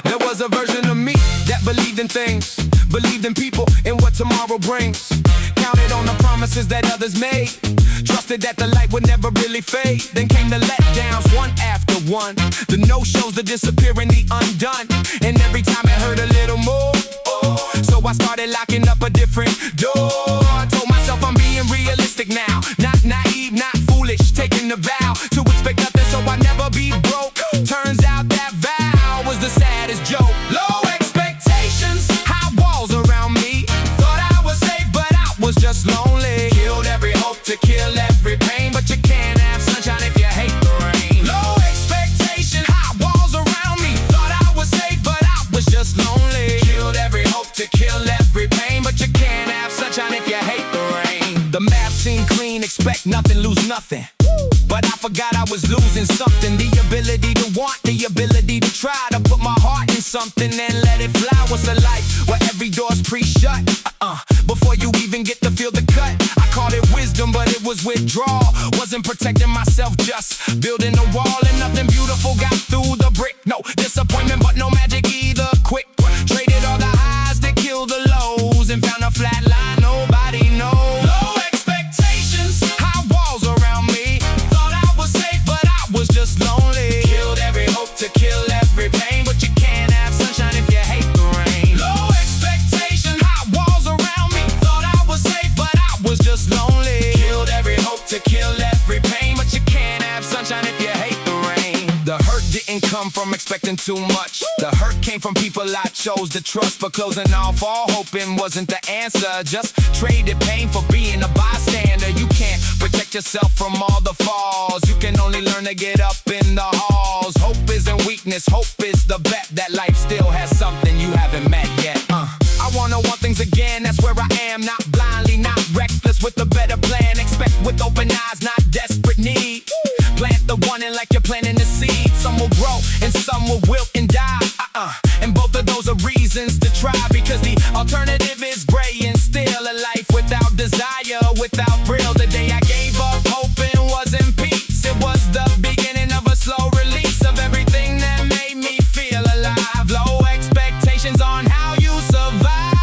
There was a version of me that believed in things, believed in people, and what tomorrow brings. Counted on the promises that others made, trusted that the light would never really fade. Then came the letdowns, one after one, the no-shows, the disappearing, the undone. And every time I heard a little more, so I started locking up a different door. I told myself I'm being realistic now, not naive, not foolish, taking the vow to expect nothing so I never be broke. Turns out that vow was the saddest joke. Low expectations, high walls around me. Thought I was safe, but I was just lonely. Killed every hope to kill every pain, but you can't have sunshine if you hate the rain. Low expectation, high walls around me. Thought I was safe, but I was just lonely. Killed every hope to kill every pain, but you can't have sunshine if you hate the rain. The map seemed clean, expect nothing, lose nothing. But I forgot I was losing something. The ability to want, the ability to try to put my heart in something and let it fly. What's a life where every door's pre-shut? Before you even get to feel the cut. I called it wisdom, but it was withdrawal. Wasn't protecting myself, just building a wall. And nothing beautiful got through the brick. No disappointment, but no magic either. Quick, traded all the highs that killed the lows and found a flat line nobody knows. Low expectations, high walls around me. Thought I was safe, but I was just lonely. Killed every hope to kill every pain, but you can't have sunshine if you hate the rain. Low expectations, high walls around me. Thought I was safe, but I was just lonely. Killed every hope to kill every pain, but you can't have sunshine if you hate the rain. The hurt didn't come from expecting too much. The hurt came from people I chose to trust, but closing off all hoping wasn't the answer. Just traded pain for being a bystander. You can't protect yourself from all the falls. You can only learn to get up in the halls. Hope isn't weakness, hope is the bet that life still has something you haven't met yet. I wanna want things again, that's where I am. Not blindly, not reckless, with a better plan. Expect with open eyes, not desperate need. Plant the one and like you're planting the seed. Some will grow and some will wilt and die. And both of those are reasons to try, because the alternative is gray and still a life without desire, without thrill. The day I gave up hoping wasn't peace. It was the beginning of a slow release of everything that made me feel alive. Low expectations on how you survive.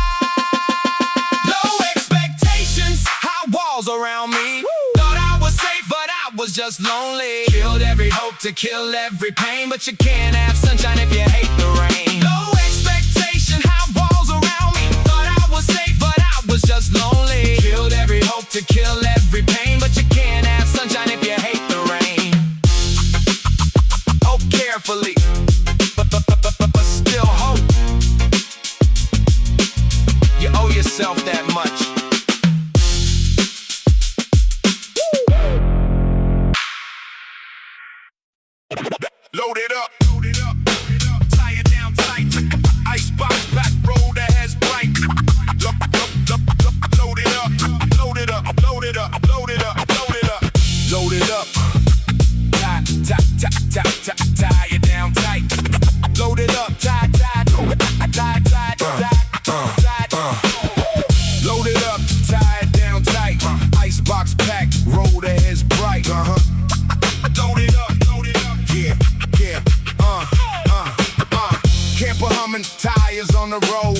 Low expectations, high walls around me. Thought I was safe, but I was just lonely. Killed every hope to kill every pain, but you can't have sunshine if you hate the rain. Low expectation, high walls around me. Thought I was safe, but I was just lonely. Killed every hope to kill every pain, but you can't have sunshine if you hate the rain. Hope carefully, but still hope. You owe yourself that much. Load it up. Tie it down tight. Icebox pack, roll the heads bright. Load it up. Load it up. Load it up. Load it up. Load it up. Load it up. Tie it down tight. Load it up. Tie. Load it up. Tie it down tight. Icebox pack, roll the heads bright. Load it up. Yeah. Camper humming, tires on the road.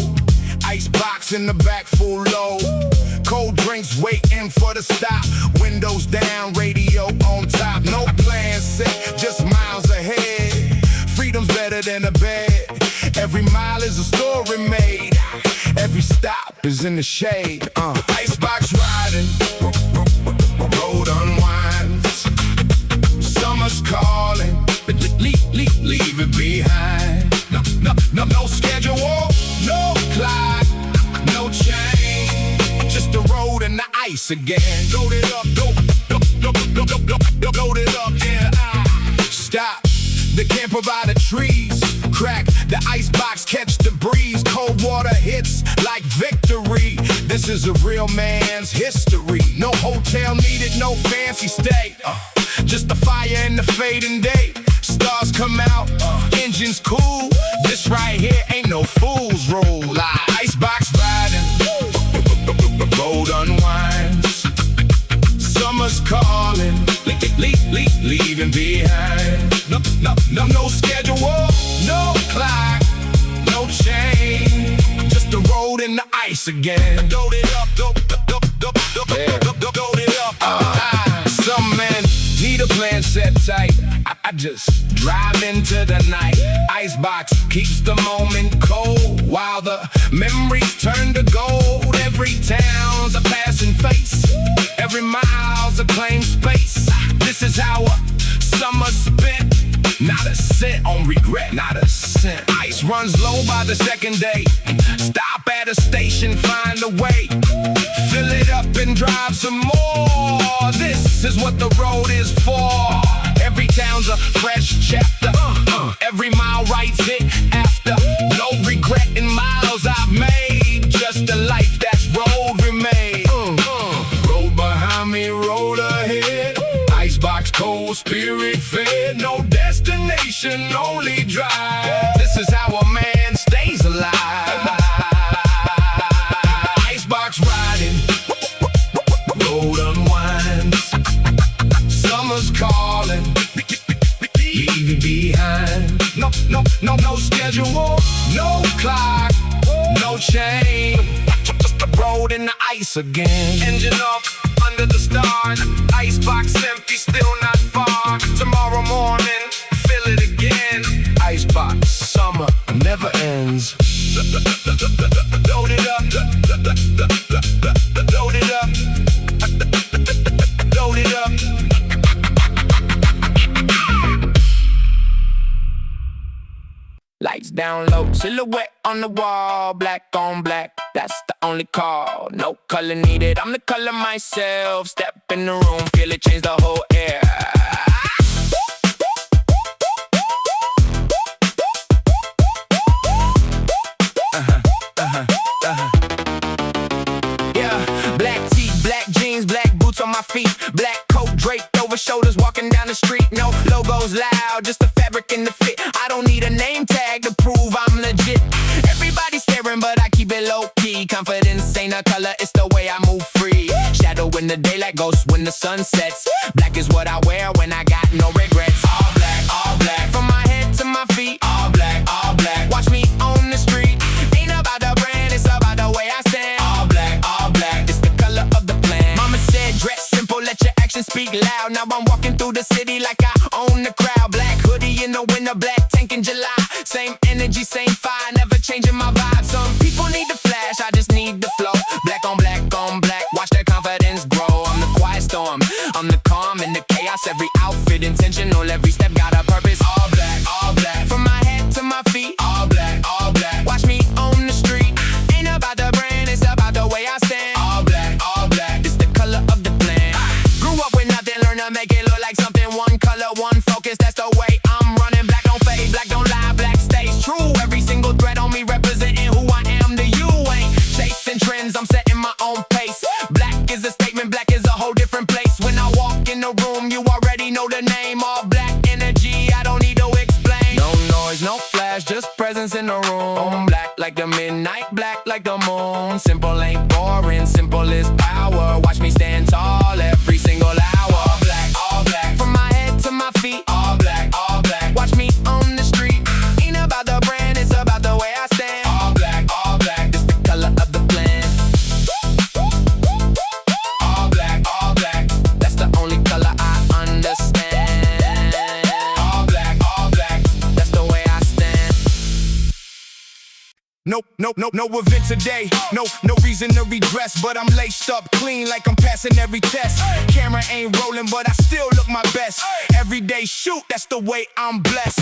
Icebox in the back, full load. Cold drinks waiting for the stop. Windows down, radio on top. No plans set, just miles ahead. Freedom's better than a bed. Every mile is a story made. Every stop is in the shade. Icebox riding, road unwinds. Summer's calling, leave it behind. No schedule, no clock, no chain. Just the road and the ice. ice again. Load it up, load it up, yeah. Stop, they can't provide the trees. Crack the icebox, catch the breeze. Cold water hits like victory. This is a real man's history. No hotel needed, no fancy stay. Just the fire and the fading day. Stars come out, engines cool. This right here ain't no fool's rule. Icebox riding, road unwinds. Summer's calling, leaving behind. No schedule, no clock, no chain. Just the road and the ice again. Load it up, load it up. Some men need a plan set tight. I just drive into the night. Icebox keeps the moment cold while the memories turn to gold. Every town's a passing face, every mile's a claimed space. This is how a summer spent. Not a cent on regret, not a cent. Ice runs low by the second day. Stop at a station, find a way. Fill it up and drive some more. This is what the road is for. Every town's a fresh chapter. Every mile writes it after. No regret in miles I've made. Just a life that's road remade. Road behind me, road ahead. Icebox cold, spirit fed. No destination, only drive. This is how a man stays alive. Icebox riding, road unwinds. Summer's calling, leaving behind. No schedule, no clock, no chain. Just the road and the ice again. Engine up under the stars. Icebox empty, still not far. Tomorrow morning, fill it again. Icebox, summer never ends. Load it up, load it up, load it up. Lights down low, silhouette on the wall, black on black, that's the only call. No color needed, I'm the color myself. Step in the room, feel it change the whole air. Yeah, black tee, black jeans, black boots on my feet. Black coat draped over shoulders, walking down the street. No logos loud, just the fabric and the fit. I don't need a name tag to prove I'm legit. Everybody's staring, but I keep it low-key. Confidence ain't a color, it's the way I move free. Shadow in the daylight, ghost when the sun sets. Black is what I wear when I got no regrets. All black, all black. From my head to my feet. All black, all black. Watch me on the street. Ain't about the brand, it's about the way I stand. All black, all black. It's the color of the plan. Mama said dress simple, let your actions speak loud. Now I'm walking through the city like I own the crowd. Black hoodie in the winter, black tank in July. Same energy, same fire, never changing my vibe. Some people need the flash, I just need the flow. Black on black on black, watch their confidence grow. I'm the quiet storm, I'm the calm in the chaos. Every outfit intentional, every step got a purpose. All black, all black. From my head to my feet. All black, all black. Watch me on the street. Ain't about the brand, it's about the way I stand. All black, all black. It's the color of the plan. Grew up with nothing, learn to make it look like something. One color, one focus, that's the way I'm running. Black don't fade, black don't lie, black stays true. Every single thread on me representing who I am to you. Ain't chasing trends, I'm setting my own pace. Black is a statement, black is a whole different place. When I walk in the room, you already know the name. All black energy, I don't need to explain. No noise, no flash, just presence in the room. Black like the midnight, black like the moon. Simple ain't boring, simple is power. Watch me stand tall every single hour. All black, all black. From my head to my feet. All black, all black. Watch me on the street. Ain't about the brand, it's about the way I stand. All black, all black. It's the color of the plan. All black, all black. That's the only color I understand. All black, that's the way I stand. No event today. No reason to redress, but I'm laced up clean like I'm passing every test. Camera ain't rolling, but I still look my best. Everyday shoot, that's the way I'm blessed.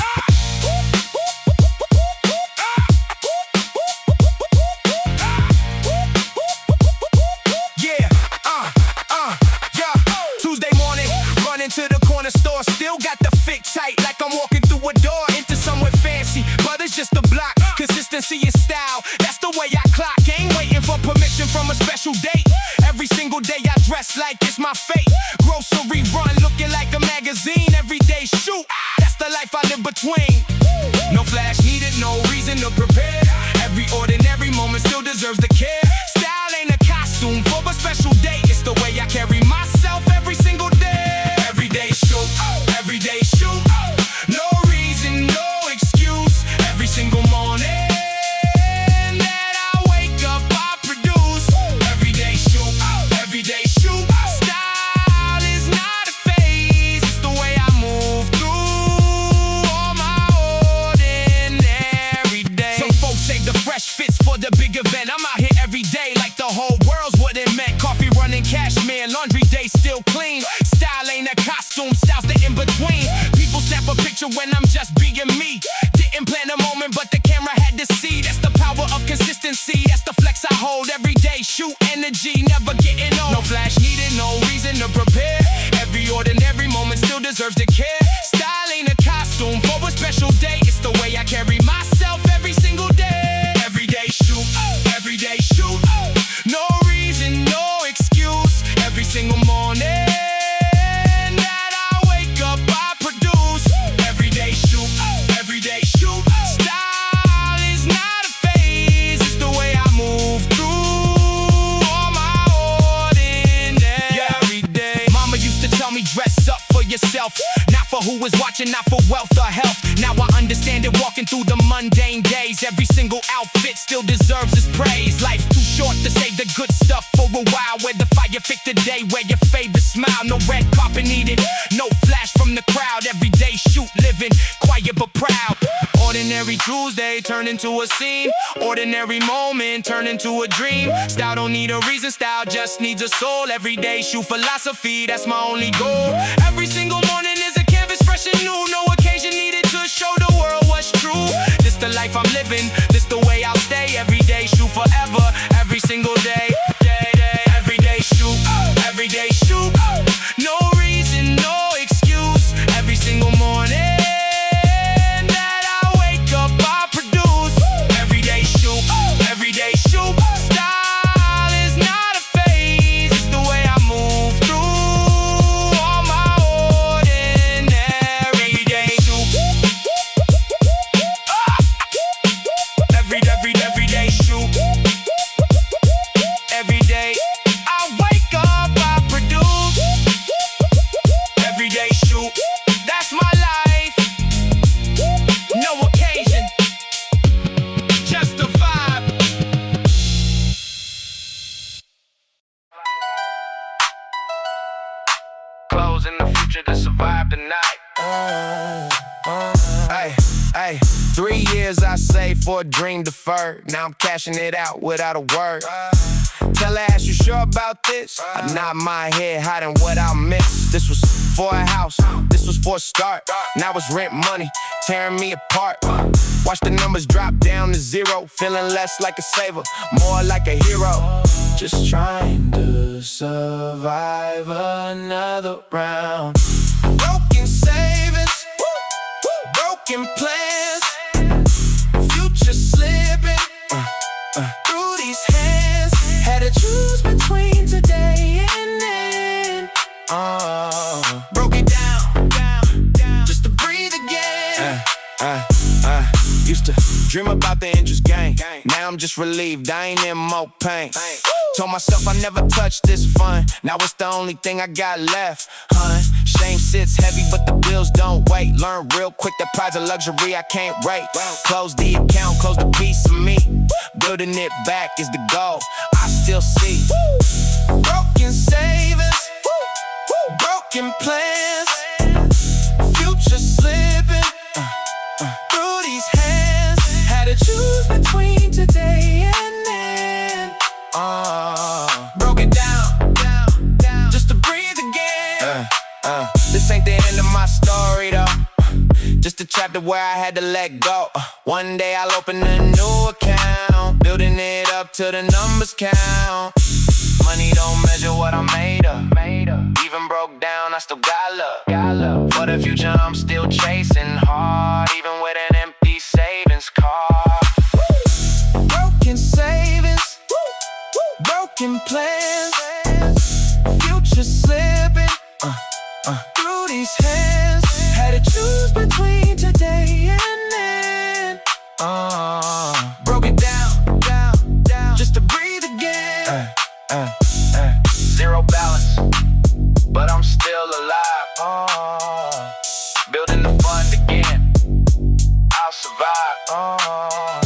Yeah, fancy in style. That's the way I clock. Ain't waiting for permission from a special date. Every single day I dress like it's my fate. Grocery run looking like a magazine. Every day shoot, that's the life I live between. No flash needed, no reason to prepare. Every ordinary moment still deserves the care. Style ain't a costume for a special day. It's the way I carry myself every single day. Every day shoot, every day shoot. No reason, no excuse. Every single morning that I wake up, I produce. Every day shoot, every day shoot. Style is not a phase. It's the way I move through all my ordinary days. Some folks say the fresh fits for the big event. I'm out here every day like the whole world's what it meant. Coffee running cashmere, laundry day still clean. Style ain't a costume, style's the in-between. People snap a picture when I'm just being me. Didn't plan a moment, but the camera had to see. That's the power of consistency. That's the flex I hold every day. Shoot energy, never getting old. No flash needed, no reason to prepare. Every ordinary moment still deserves the care. Style ain't a costume for a special day. It's the way I carry myself every single day. Every day shoot, every day shoot. No reason, no excuse. Every single morning that I wake up, I produce. Every day shoot, every day shoot. Style is not a phase. It's the way I move through all my ordinary day. Mama used to tell me dress up for yourself, not for who is watching, not for wealth or health. Now I understand it, walking through the mundane days. Every single outfit still deserves its praise. Life's too short to save the good stuff for a while. Wear the fire fit today, wear your favorite smile. No red carpet needed, no flash from the crowd. Every day shoot, living quiet but proud. Ordinary Tuesday turn into a scene. Ordinary moment turn into a dream. Style don't need a reason, style just needs a soul. Every day shoot philosophy, that's my only goal. Every single morning is a canvas fresh and new. No occasion needed to show the world what's true. This the life I'm living, this the way I'll stay. Every day shoot forever, every single day. Every day shoot, every day shoot. No reason, no excuse. Every single morning that I wake up, I produce. Every day shoot, every day shoot. Style is not a phase. It's the way I move through all my ordinary day shoot. Every day shoot. Every day I wake up, I produce. Every day shoot. That's my life. No occasion, just a vibe. Clothes in the future to survive the night. Hey, 3 years I saved for a dream deferred. Now I'm cashing it out without a word. Tell her, ask you sure about this? I nod my head, hiding what I miss. This was for a house, this was for a start. Now it's rent money, tearing me apart. Watch the numbers drop down to zero. Feeling less like a saver, more like a hero. Just trying to survive another round. Broken savings, broken plans, future slipping through these hands. Had to choose between today and then. Broke it down, just to breathe again. Used to dream about the interest gain. Now I'm just relieved, I ain't in more pain. Told myself I never touched this fun. Now it's the only thing I got left, hun. Shame sits heavy, but the bills don't wait. Learn real quick that pride's a luxury I can't rate. Close the account, close the piece of me. Building it back is the goal, I still see. Broken savings, broken plans, future slipping through these hands. Had to choose between today and then. Broke it down, just to breathe again. This ain't the end of my story though. Just a chapter where I had to let go. One day I'll open a new account, building it up till the numbers count. Money don't measure what I'm made of. Even broke down, I still got love. For the future, I'm still chasing hard, even with an empty savings card. making plans, future slipping through these hands. Had to choose between today and then. Broke it down, just to breathe again. Zero balance, but I'm still alive. Building the fund again, I'll survive.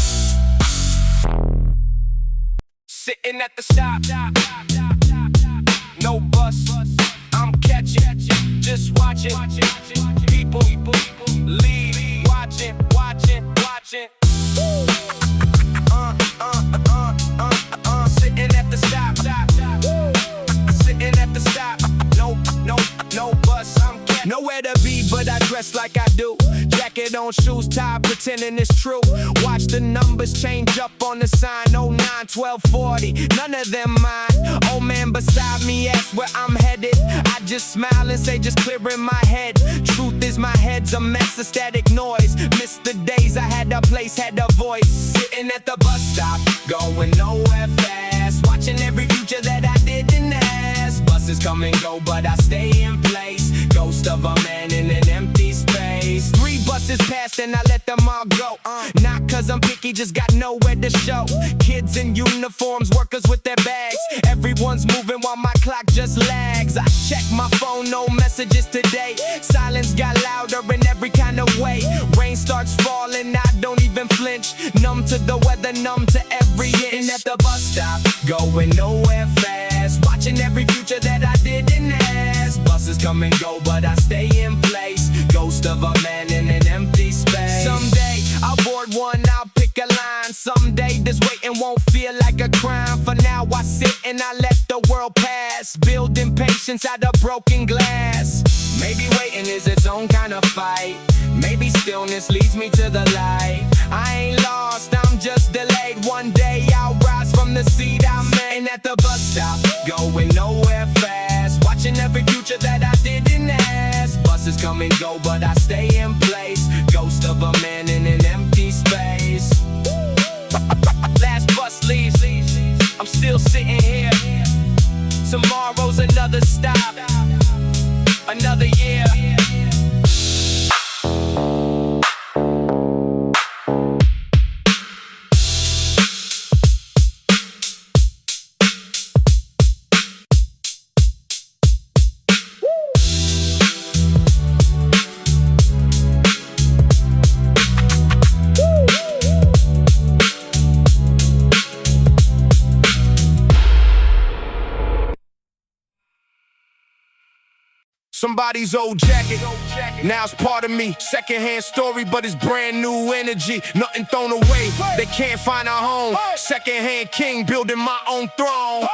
Sitting at the stop, no bus, I'm catching, just watching, people leave, watching. Sitting at the stop, sitting at the stop, no bus, I'm catching. Nowhere to be, but I dress like I do. Jacket on, shoes tied, pretending it's true. Watch the numbers change up on the sign. 09, 1240, none of them mine. Old man beside me asks where I'm headed. I just smile and say just clearing my head. Truth is my head's a mess of static noise. Missed the days I had a place, had a voice. Sitting at the bus stop, going nowhere fast. Watching every future that I didn't ask. Buses come and go, but I stay in place. Ghost of a man in an empty space. 3 buses passed and I let them all go. Not cause I'm picky, just got nowhere to show. Kids in uniforms, workers with their bags. Everyone's moving while my clock just lags. I check my phone, no messages today. Silence got louder in every kind of way. Rain starts falling, I don't even flinch. Numb to the weather, numb to every inch. At the bus stop, going nowhere fast. Watching every future that I didn't ask. Buses come and go, but I stay in place. Ghost of a man in an empty space. Someday I'll board one, I'll pick a line. Someday this waiting won't feel like a crime. For now I sit and I let the world pass. Building patience out of broken glass. Maybe waiting is its own kind of fight. Maybe stillness leads me to the light. I ain't lost, I'm just delayed. One day I'll rise from the seat I'm in. At the bus stop, going nowhere fast. Watching every future that I didn't ask. Buses come and go, but I stay in place. Ghost of a man in an empty space. Last bus leaves, I'm still sitting here. Tomorrow's another stop, another year. Somebody's old jacket, now it's part of me. Secondhand story, but it's brand new energy. Nothing thrown away, they can't find a home. Secondhand king, building my own throne.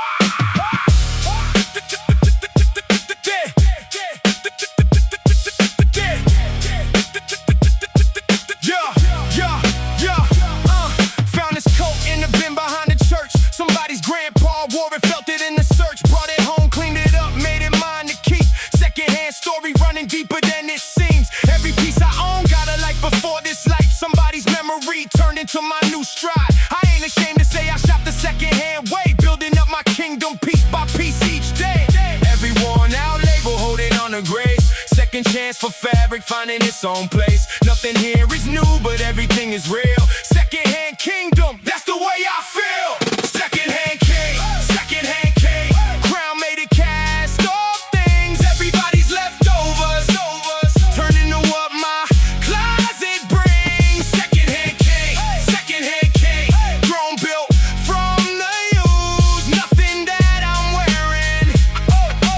Found this coat in the bin behind the church. Somebody's grandpa wore it, felt it in the search. Brought it home, cleaned it up, made it mine to keep. Secondhand story running deeper than it seems. Every piece I own got a life before this life. Somebody's memory turned into my new stride. I ain't ashamed to say I shop the secondhand way. Building up my kingdom piece by piece each day. Every worn out label holding on to grace. Second chance for fabric finding its own place. Nothing here is new, but everything is real. Secondhand kingdom, that's the way I feel. Secondhand king, secondhand king. Crown made it cast off things. Everybody's leftovers turn into what my closet brings. Secondhand king, secondhand king. Grown built from the used. Nothing that I'm wearing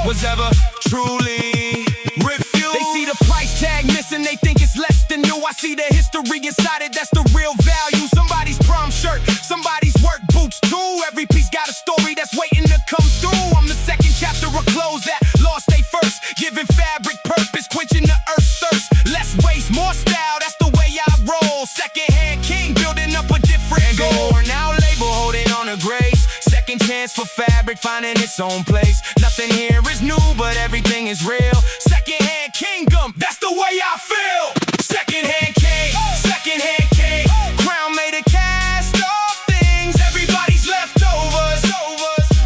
was ever truly refused. They see the price tag missing, they think it's less than new. I see the history inside it, that's the real value. Somebody's prom shirt, somebody's work boots too. Every piece got a story that's waiting to come through. I'm the second chapter of clothes that lost they first. Giving fabric purpose, quenching the earth's thirst. Less waste, more style, that's the way I roll. Secondhand king, building up a different goal. Now label holding on to grace. Second chance for fabric finding its own place. Nothing here is new, but everything is real. Secondhand kingdom, that's the way I feel. Secondhand king, secondhand king. Crown made a cast off things. Everybody's leftovers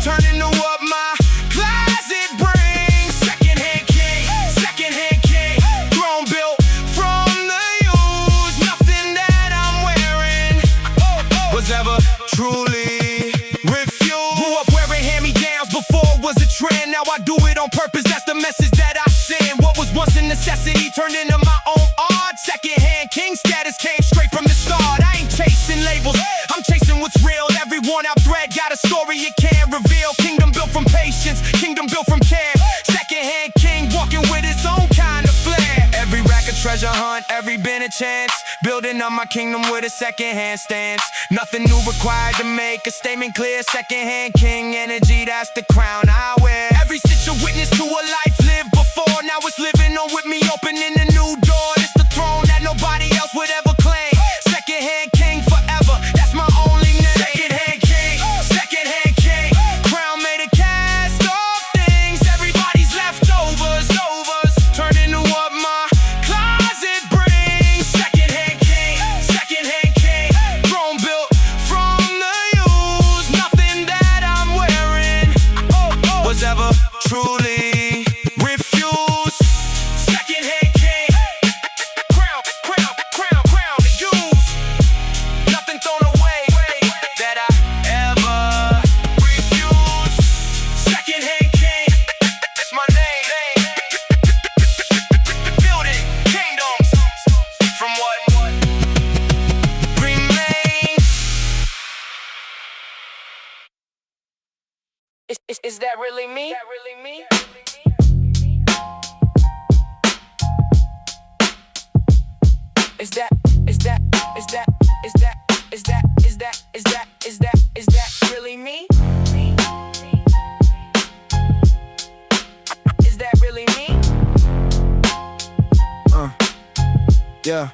turn trend, now I do it on purpose, that's the message that I send. What was once a necessity turned into my own art. Secondhand king status came straight from the start. I ain't chasing labels, I'm chasing what's real. Everyone out thread got a story it can't reveal. Kingdom built from patience, kingdom built from care. Secondhand king walking with his own kind of flair. Every rack a treasure hunt, every been a chance. Building up my kingdom with a secondhand stance. Nothing new required to make a statement clear. Secondhand king energy, that's the crown I wear. Every stitch a witness to a life lived before. Now it's living on with me, opening a new door. It's the throne that nobody else would ever claim. Secondhand king forever, that's my only name. Secondhand king, crown made of cast off things. Everybody's leftovers, turn into what my closet brings. Secondhand king, throne built from the use. Nothing that I'm wearing was ever truly refused. Secondhand king, crown to use. Nothing thrown away that I ever refused. Secondhand king, it's my name. Building kingdoms from what remains. Is that really me? Is that really me? Is that really me? Yeah.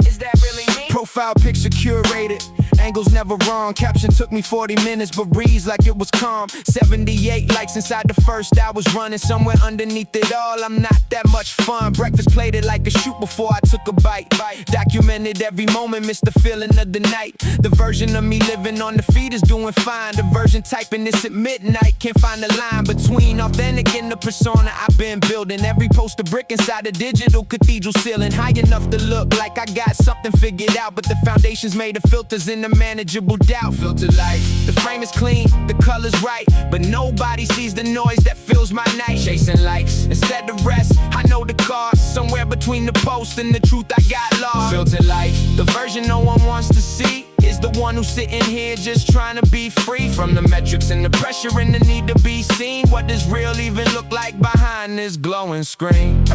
Is that really me? Profile picture curated, angles never wrong. Caption took me 40 minutes, but reads like it was calm. 78 likes inside the first hour was running. Somewhere underneath it all, I'm not that much fun. Breakfast plated like a shoot before I took a bite. Documented every moment, missed the feeling of the night. The version of me living on the feed is doing fine. The version typing this at midnight, can't find the line between authentic and the persona I've been building. Every poster brick inside a digital cathedral ceiling, high enough to look like I got something figured out, but the foundation's made of filters in the manageable doubt. Filter light, the frame is clean, the color's right, but nobody sees the noise that fills my night. Chasing likes instead of rest, I know the cost. Somewhere between the post and the truth I got lost. Filter life, the version no one wants to see is the one who's sitting here just trying to be free from the metrics and the pressure and the need to be seen. What does real even look like behind this glowing screen?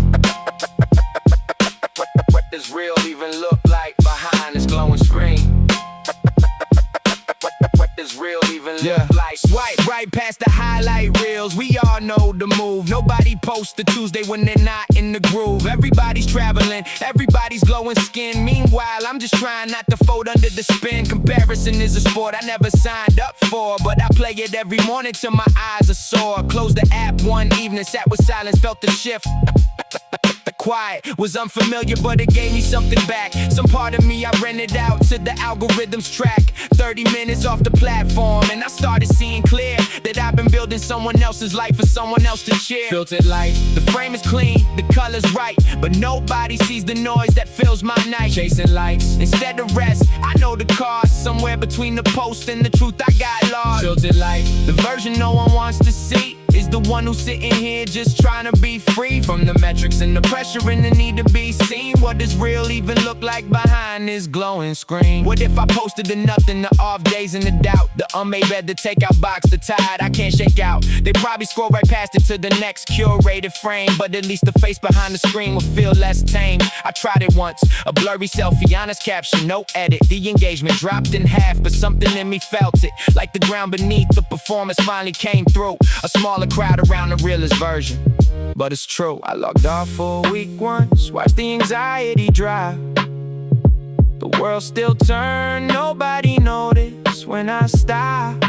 What does real even look like behind this glowing screen? What does real even look like? Swipe right past the highlight reels. We all know the move. Nobody posts the Tuesday when they're not in the groove. Everybody's traveling, everybody's glowing skin. Meanwhile, I'm just trying not to fold under the spin. Comparison is a sport I never signed up for, but I play it every morning till my eyes are sore. Closed the app one evening, sat with silence, felt the shift. The quiet was unfamiliar, but it gave me something back. Some part of me I rented out to the algorithm's track. 30 minutes off the platform, and I started seeing clear that I've been building someone else's life for someone else to cheer. Filtered light, the frame is clean, the color's right, but nobody sees the noise that fills my night. Chasing likes instead of rest, I know the cost. Somewhere between the post and the truth I got lost. Filtered light, the version no one wants to see is the one who's sitting here just trying to be free from the metrics and the pressure and the need to be seen. What does real even look like behind this glowing screen? What if I posted the nothing, the off days and the doubt, the unmade bed, the takeout box, the tide I can't shake out? They probably scroll right past it to the next curated frame, but at least the face behind the screen will feel less tame. I tried it once, a blurry selfie, honest caption, no edit. The engagement dropped in half, but something in me felt it. Like the ground beneath the performance finally came through. A smaller crowd around the realest version, but it's true. I logged off for a week once, watched the anxiety drop. The world still turned, nobody noticed when I stopped.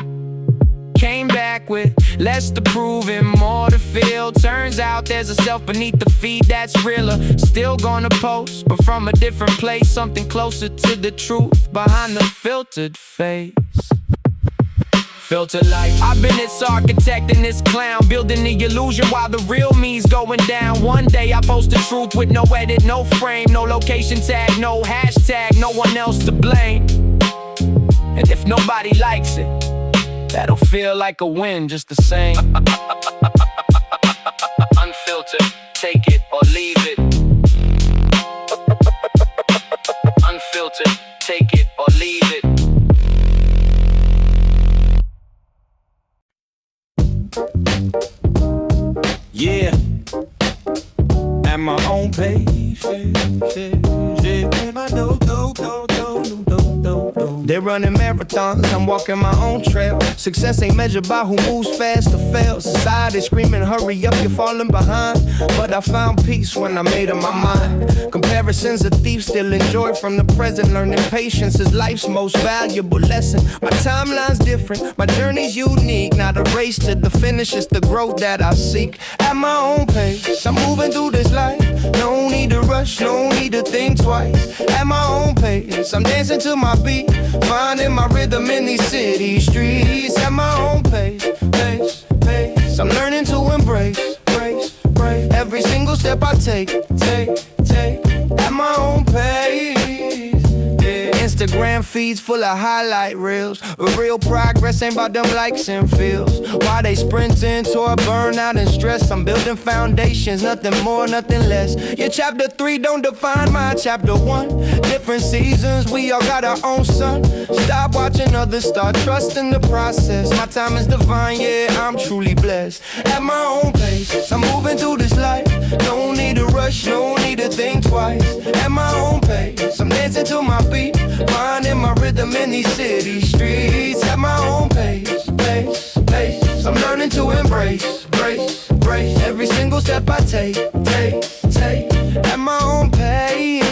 Came back with less to prove and more to feel. Turns out there's a self beneath the feed that's realer. Still gonna post, but from a different place, something closer to the truth behind the filtered face. Filter life, I've been its architect and this clown, building the illusion while the real me's going down. One day I post the truth with no edit, no frame, no location tag, no hashtag, no one else to blame. And if nobody likes it, that'll feel like a win just the same. Yeah, at my own pace. They're running marathons, I'm walking my own trail. Success ain't measured by who moves fast or fails. Society screaming, hurry up, you're falling behind. But I found peace when I made up my mind. Comparison's a thief, still enjoy from the present. Learning patience is life's most valuable lesson. My timeline's different, my journey's unique. Not a race to the finish, it's the growth that I seek. At my own pace, I'm moving through this life. No need to rush, no need to think twice. At my own pace, I'm dancing to my beat. Finding my rhythm in these city streets. At my own pace, pace. I'm learning to embrace, brace. Every single step I take. At my own pace. Instagram feeds full of highlight reels. Real progress ain't about them likes and feels. While they sprinting toward burnout and stress, I'm building foundations, nothing more, nothing less. Your chapter 3 don't define my chapter 1. Different seasons, we all got our own sun. Stop watching others, start trusting the process. My time is divine, yeah, I'm truly blessed. At my own pace, I'm moving through this life. No need to rush, no need to think twice. At my own pace, I'm dancing to my beat. Finding my rhythm in these city streets. At my own pace. I'm learning to embrace, brace. Every single step I take. At my own pace.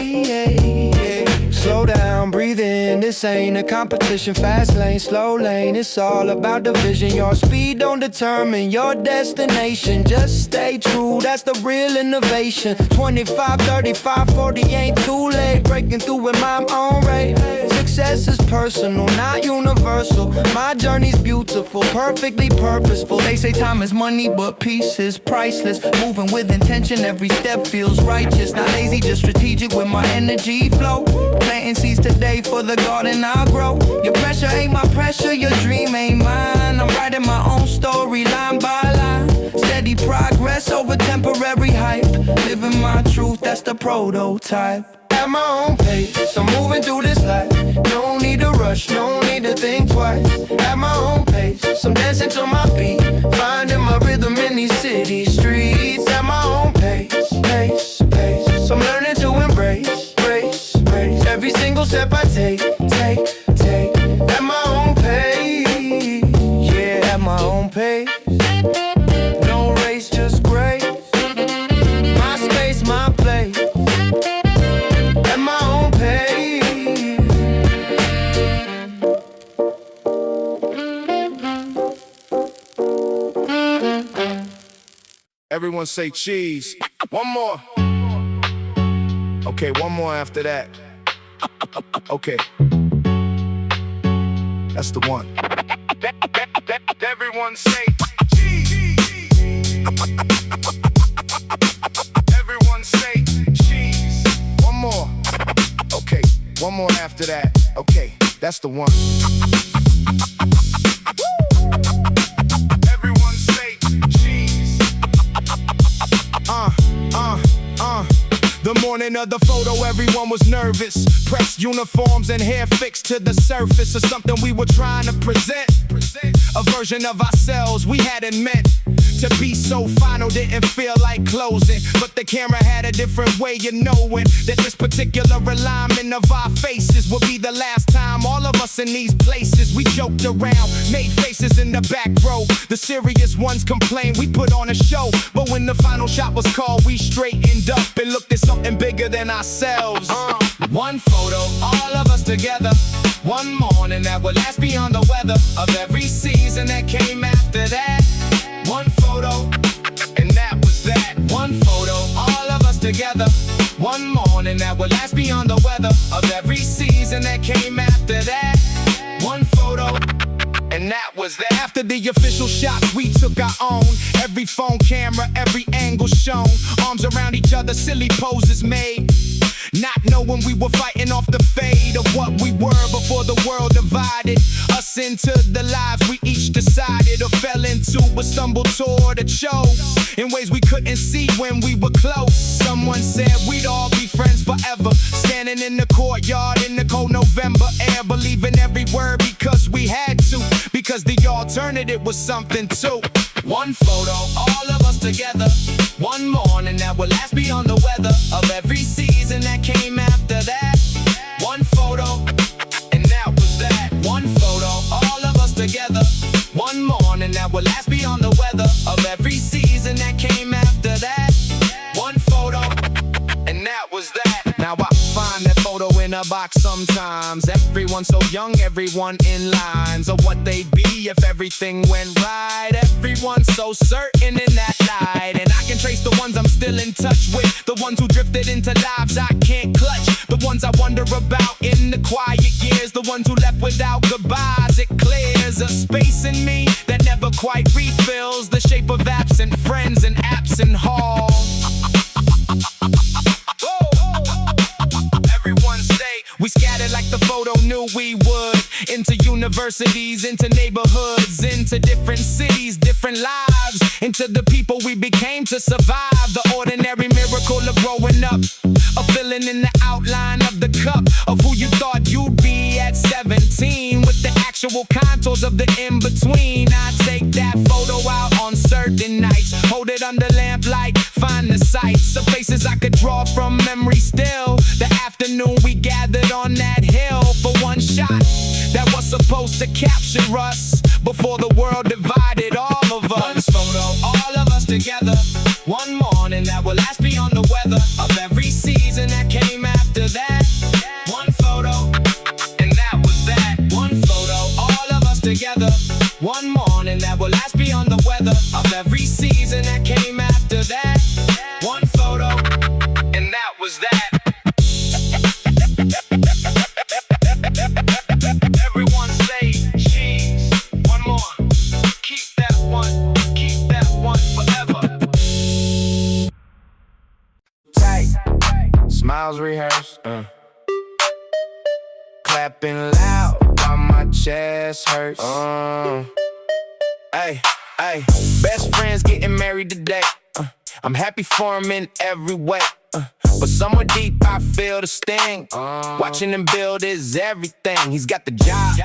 Slow down, breathe in. This ain't a competition. Fast lane, slow lane. It's all about the vision. Your speed don't determine your destination. Just stay true, that's the real innovation. 25, 35, 40 ain't too late. Breaking through in my own rate. Success is personal, not universal. My journey's beautiful, perfectly purposeful. They say time is money, but peace is priceless. Moving with intention, every step feels righteous. Not lazy, just strategic with my energy flow. Planting seeds today for the garden I'll grow. Your pressure ain't my pressure, your dream ain't mine. I'm writing my own story line by line. Steady progress over temporary hype. Living my truth, that's the prototype. At my own pace, I'm moving through this life. No need to rush, no need to think twice. At my own pace, I'm dancing to my beat. Finding my rhythm in these city streets. At my own pace. I'm learning to embrace, brace. Every single step I take. At my own pace. Yeah, at my own pace. No race, just grace. My space, my place. At my own pace. Everyone say cheese. One more. Okay, one more after that. Okay. That's the one. Everyone say cheese. Everyone say cheese. One more. Okay, one more after that. Okay, that's the one. Everyone say cheese. The morning of the photo, everyone was nervous. Pressed uniforms and hair fixed to the surface of something we were trying to present. A version of ourselves we hadn't meant to be so final, didn't feel like closing. But the camera had a different way of knowing that this particular alignment of our faces would be the last time all of us in these places. We joked around, made faces in the back row. The serious ones complained we put on a show. But when the final shot was called, we straightened up and looked at something bigger than ourselves. One photo, all of us together. One morning that would last beyond the weather of every season that came after that. One photo, and that was that. One photo, all of us together. One morning that would last beyond the weather of every season that came after that. One photo, and that was that. After the official shots, we took our own. Every phone camera, every angle shown. Arms around each other, silly poses made. Not knowing we were fighting off the fade of what we were before the world divided us into the lives we each decided or fell into, but stumbled toward or chose in ways we couldn't see when we were close. Someone said we'd all be friends forever, standing in the courtyard in the cold November air, believing every word because we had to, because the alternative was something too. One photo, all of us together. One morning that will last beyond the weather of every season that came after that. One photo, and that was that. One photo, all of us together. One morning that will last beyond the weather of every season that came after that. One photo, and that was that. Now I find that photo in a box sometimes. Everyone so young, everyone in lines of what they'd be if everything went right. Everyone so certain in that light. And I can trace the ones I'm still in touch with, the ones who drifted into lives I can't clutch, the ones I wonder about in the quiet years, the ones who left without goodbyes. It clears a space in me that never quite refills the shape of absent friends and absent halls. We scattered like the photo knew we would. Into universities, into neighborhoods, into different cities, different lives, into the people we became to survive. The ordinary miracle of growing up, of filling in the outline of the cup of who you thought you'd be at 17, with the actual contours of the in-between. I take that photo out on certain nights, hold it under lamplight, find the sights of faces I could draw from memory still. The afternoon we gathered on that hill for one shot that was supposed to capture us before the world divided all of us. One photo, all of us together. One morning that will last beyond the weather of every season that came after that. One photo, and that was that. One photo, all of us together. One morning that will last beyond the weather of every season that came after that. One photo, and that was that. Everyone say cheese. One more. Keep that one. Keep that one forever. Tight. Smiles rehearsed. Clapping loud while my chest hurts. Hey, hey. Best friends getting married today. I'm happy for him in every way. But somewhere deep I feel the sting. Watching him build is everything. He's got the job,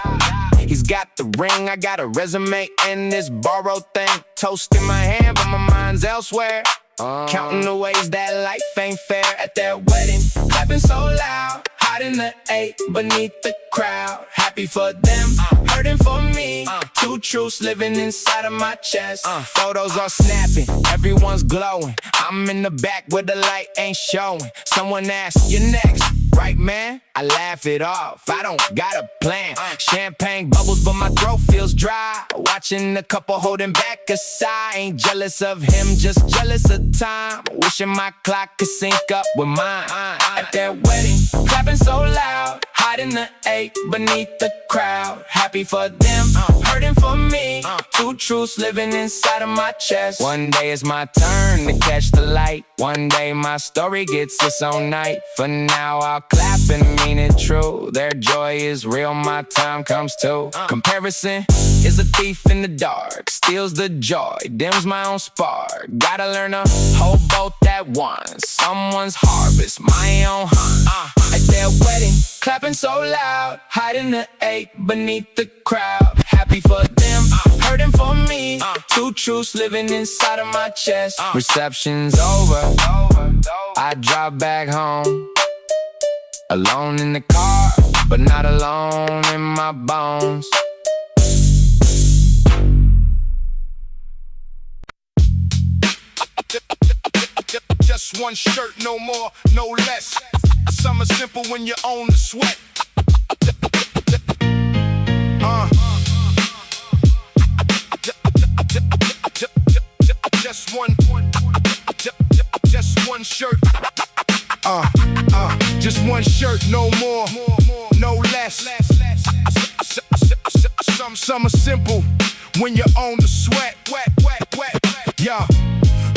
he's got the ring. I got a resume and this borrowed thing. Toast in my hand but my mind's elsewhere. Counting the ways that life ain't fair. At that wedding, clapping so loud, hot in the 8 beneath the crowd. Happy for them, hurting for me. Two truths living inside of my chest. Photos are snapping, everyone's glowing. I'm in the back where the light ain't showing. Someone asks, you next, right man? I laugh it off, I don't got a plan. Champagne bubbles but my throat feels dry. Watching the couple holding back a sigh. Ain't jealous of him, just jealous of time. Wishing my clock could sync up with mine. At that wedding, clapping so loud, hot in the 8 beneath the crowd. Happy for them, hurting for me. Two truths living inside of my chest. One day it's my turn to catch the light. One day my story gets its own night. For now I'll clap and mean it true. Their joy is real, my time comes too. Comparison is a thief in the dark, steals the joy, dims my own spark. Gotta learn to hold both at once. Someone's harvest, my own hunt. At their wedding, clapping so loud, hot in the 8 beneath the crowd. Happy for them, hurting for me. Two truths living inside of my chest. Reception's over, I drive back home. Alone in the car, but not alone in my bones. Just one shirt, no more, no less. Summer simple when you own the sweat. Just one shirt. Just one shirt, no more, no less. Summer simple when you own the sweat. Yeah.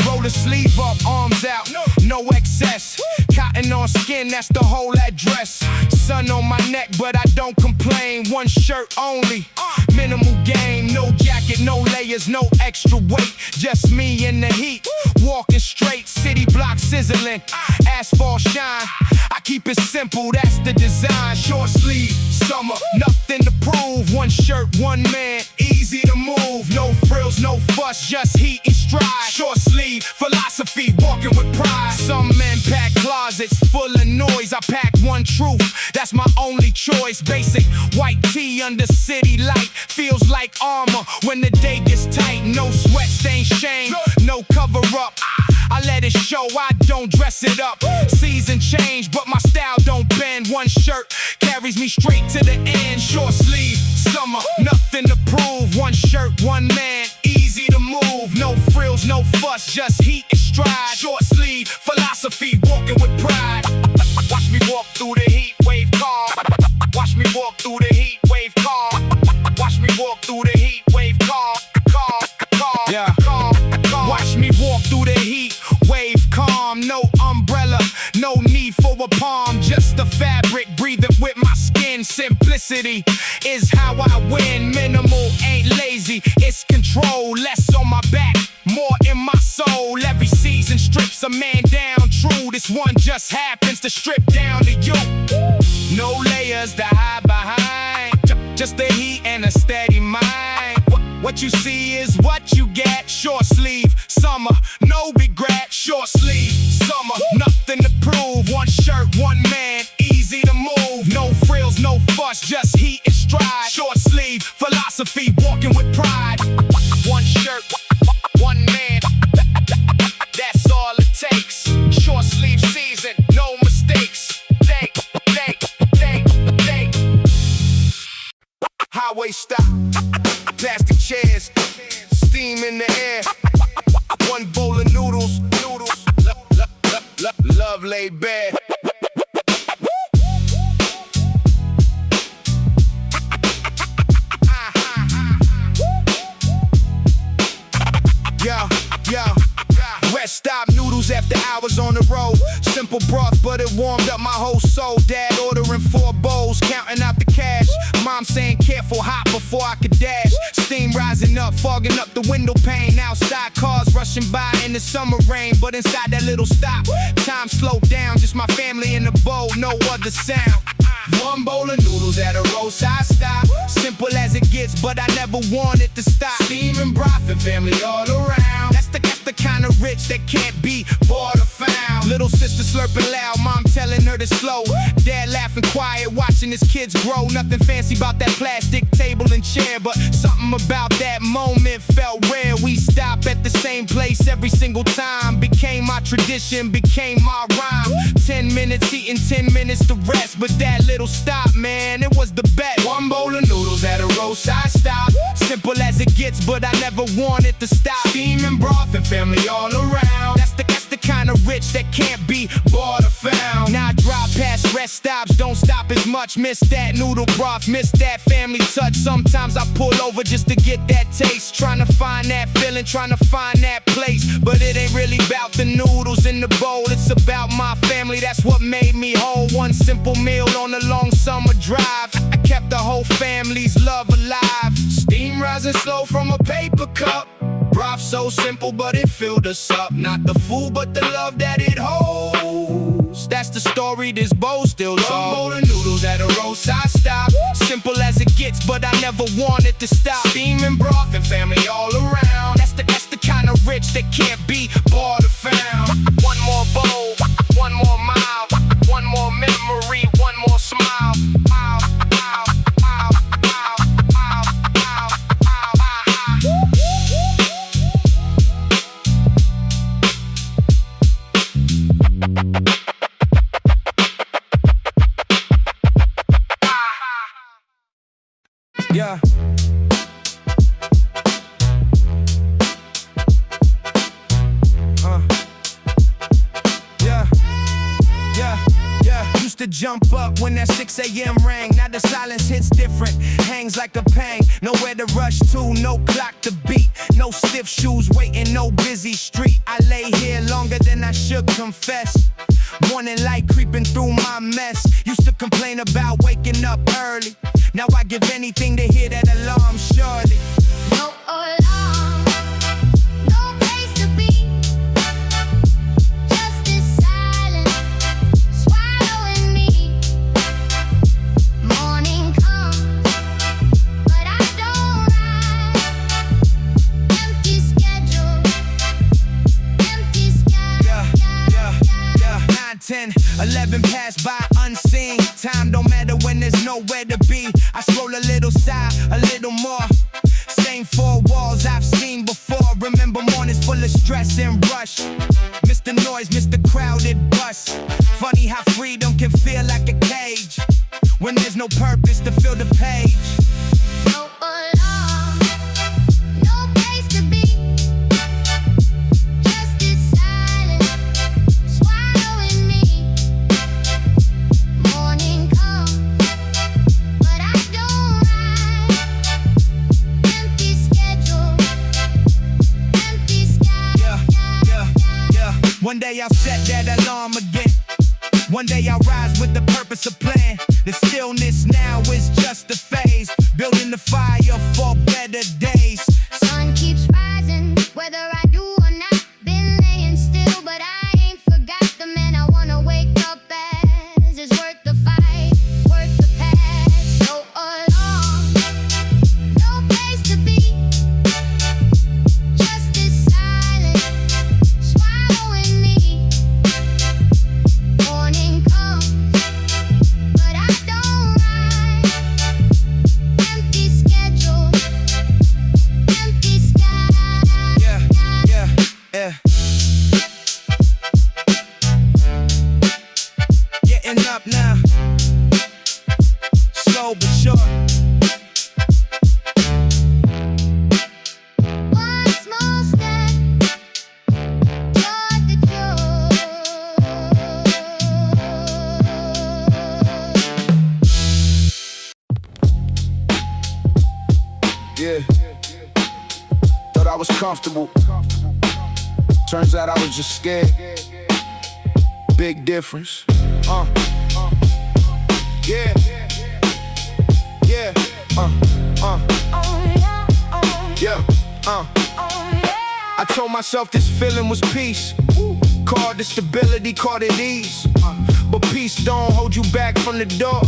Roll the sleeve up, arms out, no excess. Cotton on skin, that's the whole address. Sun on my neck, but I don't complain. One shirt only, minimal game. No jacket, no layers, no extra weight. Just me in the heat, walking straight. City block sizzling, asphalt shine. I keep it simple, that's the design. Short sleeve, summer, nothing to prove. One shirt, one man, easy to move. No frills, no no fuss, just heat and stride. Short sleeve, philosophy, walking with pride. Some men pack closets full of noise. I pack one truth, that's my only choice. Basic white tee under city light. Feels like armor when the day gets tight. No sweat stain shame, no cover up. I let it show, I don't dress it up. Season change, but my style don't bend. One shirt carries me straight to the end. Short sleeve, summer, nothing to prove. One shirt, one man, easy to move. No frills, no fuss, just heat and stride. Short sleeve, philosophy, walking with pride. Watch me walk through the heat wave calm. Watch me walk through the heat wave calm. Watch me walk through the heat wave calm. Yeah. Watch me walk through the heat wave calm. No umbrella, no need for a palm. Just a fabric breathing with my skin. Simplicity is how I win. Minimal ain't lazy, it's control. Less on my back, more in my soul. Every season strips a man down. True, this one just happens to strip down to you. No layers to hide behind, just the heat and a steady mind. What you see is what you get. Short sleeve, summer, no regret. Short sleeve, summer, nothing to prove. One shirt, one man, easy to move. No frills, no fuss, just heat and stride. Short sleeve, philosophy, walking with pride. One shirt, one man, that's all it takes. Short sleeve season, no mistakes. Highway stop, plastic chairs, steam in the air. One bowl of noodles, love laid bare. Yo, rest stop noodles after hours on the road. Simple broth, but it warmed up my whole soul. Dad ordering 4 bowls, counting out the cash. Mom saying careful, hot before I could dash. Steam rising up, fogging up the window pane. Outside cars rushing by in the summer rain, but inside that little stop, time slowed down. Just my family in the bowl, no other sound. One bowl of noodles at a roadside stop. Simple as it gets, but I never wanted to stop. Steaming broth and family all around. That's the kind of rich that can't be bought or found. Little sister slurping loud, mom telling her to slow. Dad laughing quiet, watching his kids grow. Nothing fancy about that plastic table and chair, but something about that moment felt rare. We stop at the same place every single time. Became my tradition, became my rhyme. 10 minutes eating, 10 minutes to rest. But that little stop, man, it was the best. One bowl of noodles at a roadside stop. Simple as it gets, but I never wanted to stop. Steaming broth and family all around. That's the kind of rich that can't be bought or found. Now I drive past rest stops, don't stop as much. Miss that noodle broth, miss that family touch. Sometimes I pull over just to get that taste. Trying to find that feeling, trying to find that place. But it ain't really about the noodles in the bowl. It's about my family, that's what made me whole. One simple meal on a long summer drive. I kept the whole family's love alive. Steam rising slow from a paper cup. Broth so simple, but it filled us up. Not the food, but the love that it holds. That's the story this bowl still told. One bowl of noodles at a roadside stop. Simple as it gets, but I never wanted to stop. Steaming broth and family all around. That's the kind of rich that can't be bought or found. One more bowl, one more mile, one more memory, one more smile. Yeah. Used to jump up when that 6 a.m. rang. Now the silence hits different, hangs like a pang. Nowhere to rush to, no clock to beat. No stiff shoes waiting, no busy street. I lay here longer than I should confess. Morning light creeping through my mess. Used to complain about waking up early. Now I give anything to hear that alarm, surely. No alarm, no place to be. Just this silence swallowing me. Morning comes, but I don't rise. Empty 11 passed by unseen. Time don't matter when there's nowhere to be. I scroll a little side, a little more. Same four walls I've seen before. Remember mornings full of stress and rush. Mr. Noise, Mr. Crowded bus. Funny how freedom can feel like a cage when there's no purpose to fill the page. No alarm, no place to be. Just this silence swallowing me. Morning comes, but I don't ride. Empty schedule, empty sky. Yeah. One day I'll set that alarm again. One day I'll rise with the purpose of plan. The stillness now is just a phase. Building the fire for better days. Sun keeps rising, whether I do or not. Been laying still, but I ain't forgot the man I wanna wake up as. It's worth the fight, worth the past. No alarm, no place to be. Just this silence swallowing me. Morning comes, but I don't ride. Empty schedule, empty sky. Yeah. Getting up now, slow but sure. One small step toward the truth. Yeah. Thought I was comfortable. Turns out I was just scared. Big difference. Yeah. Yeah. Yeah. I told myself this feeling was peace. Called it stability, called it ease. But peace don't hold you back from the door.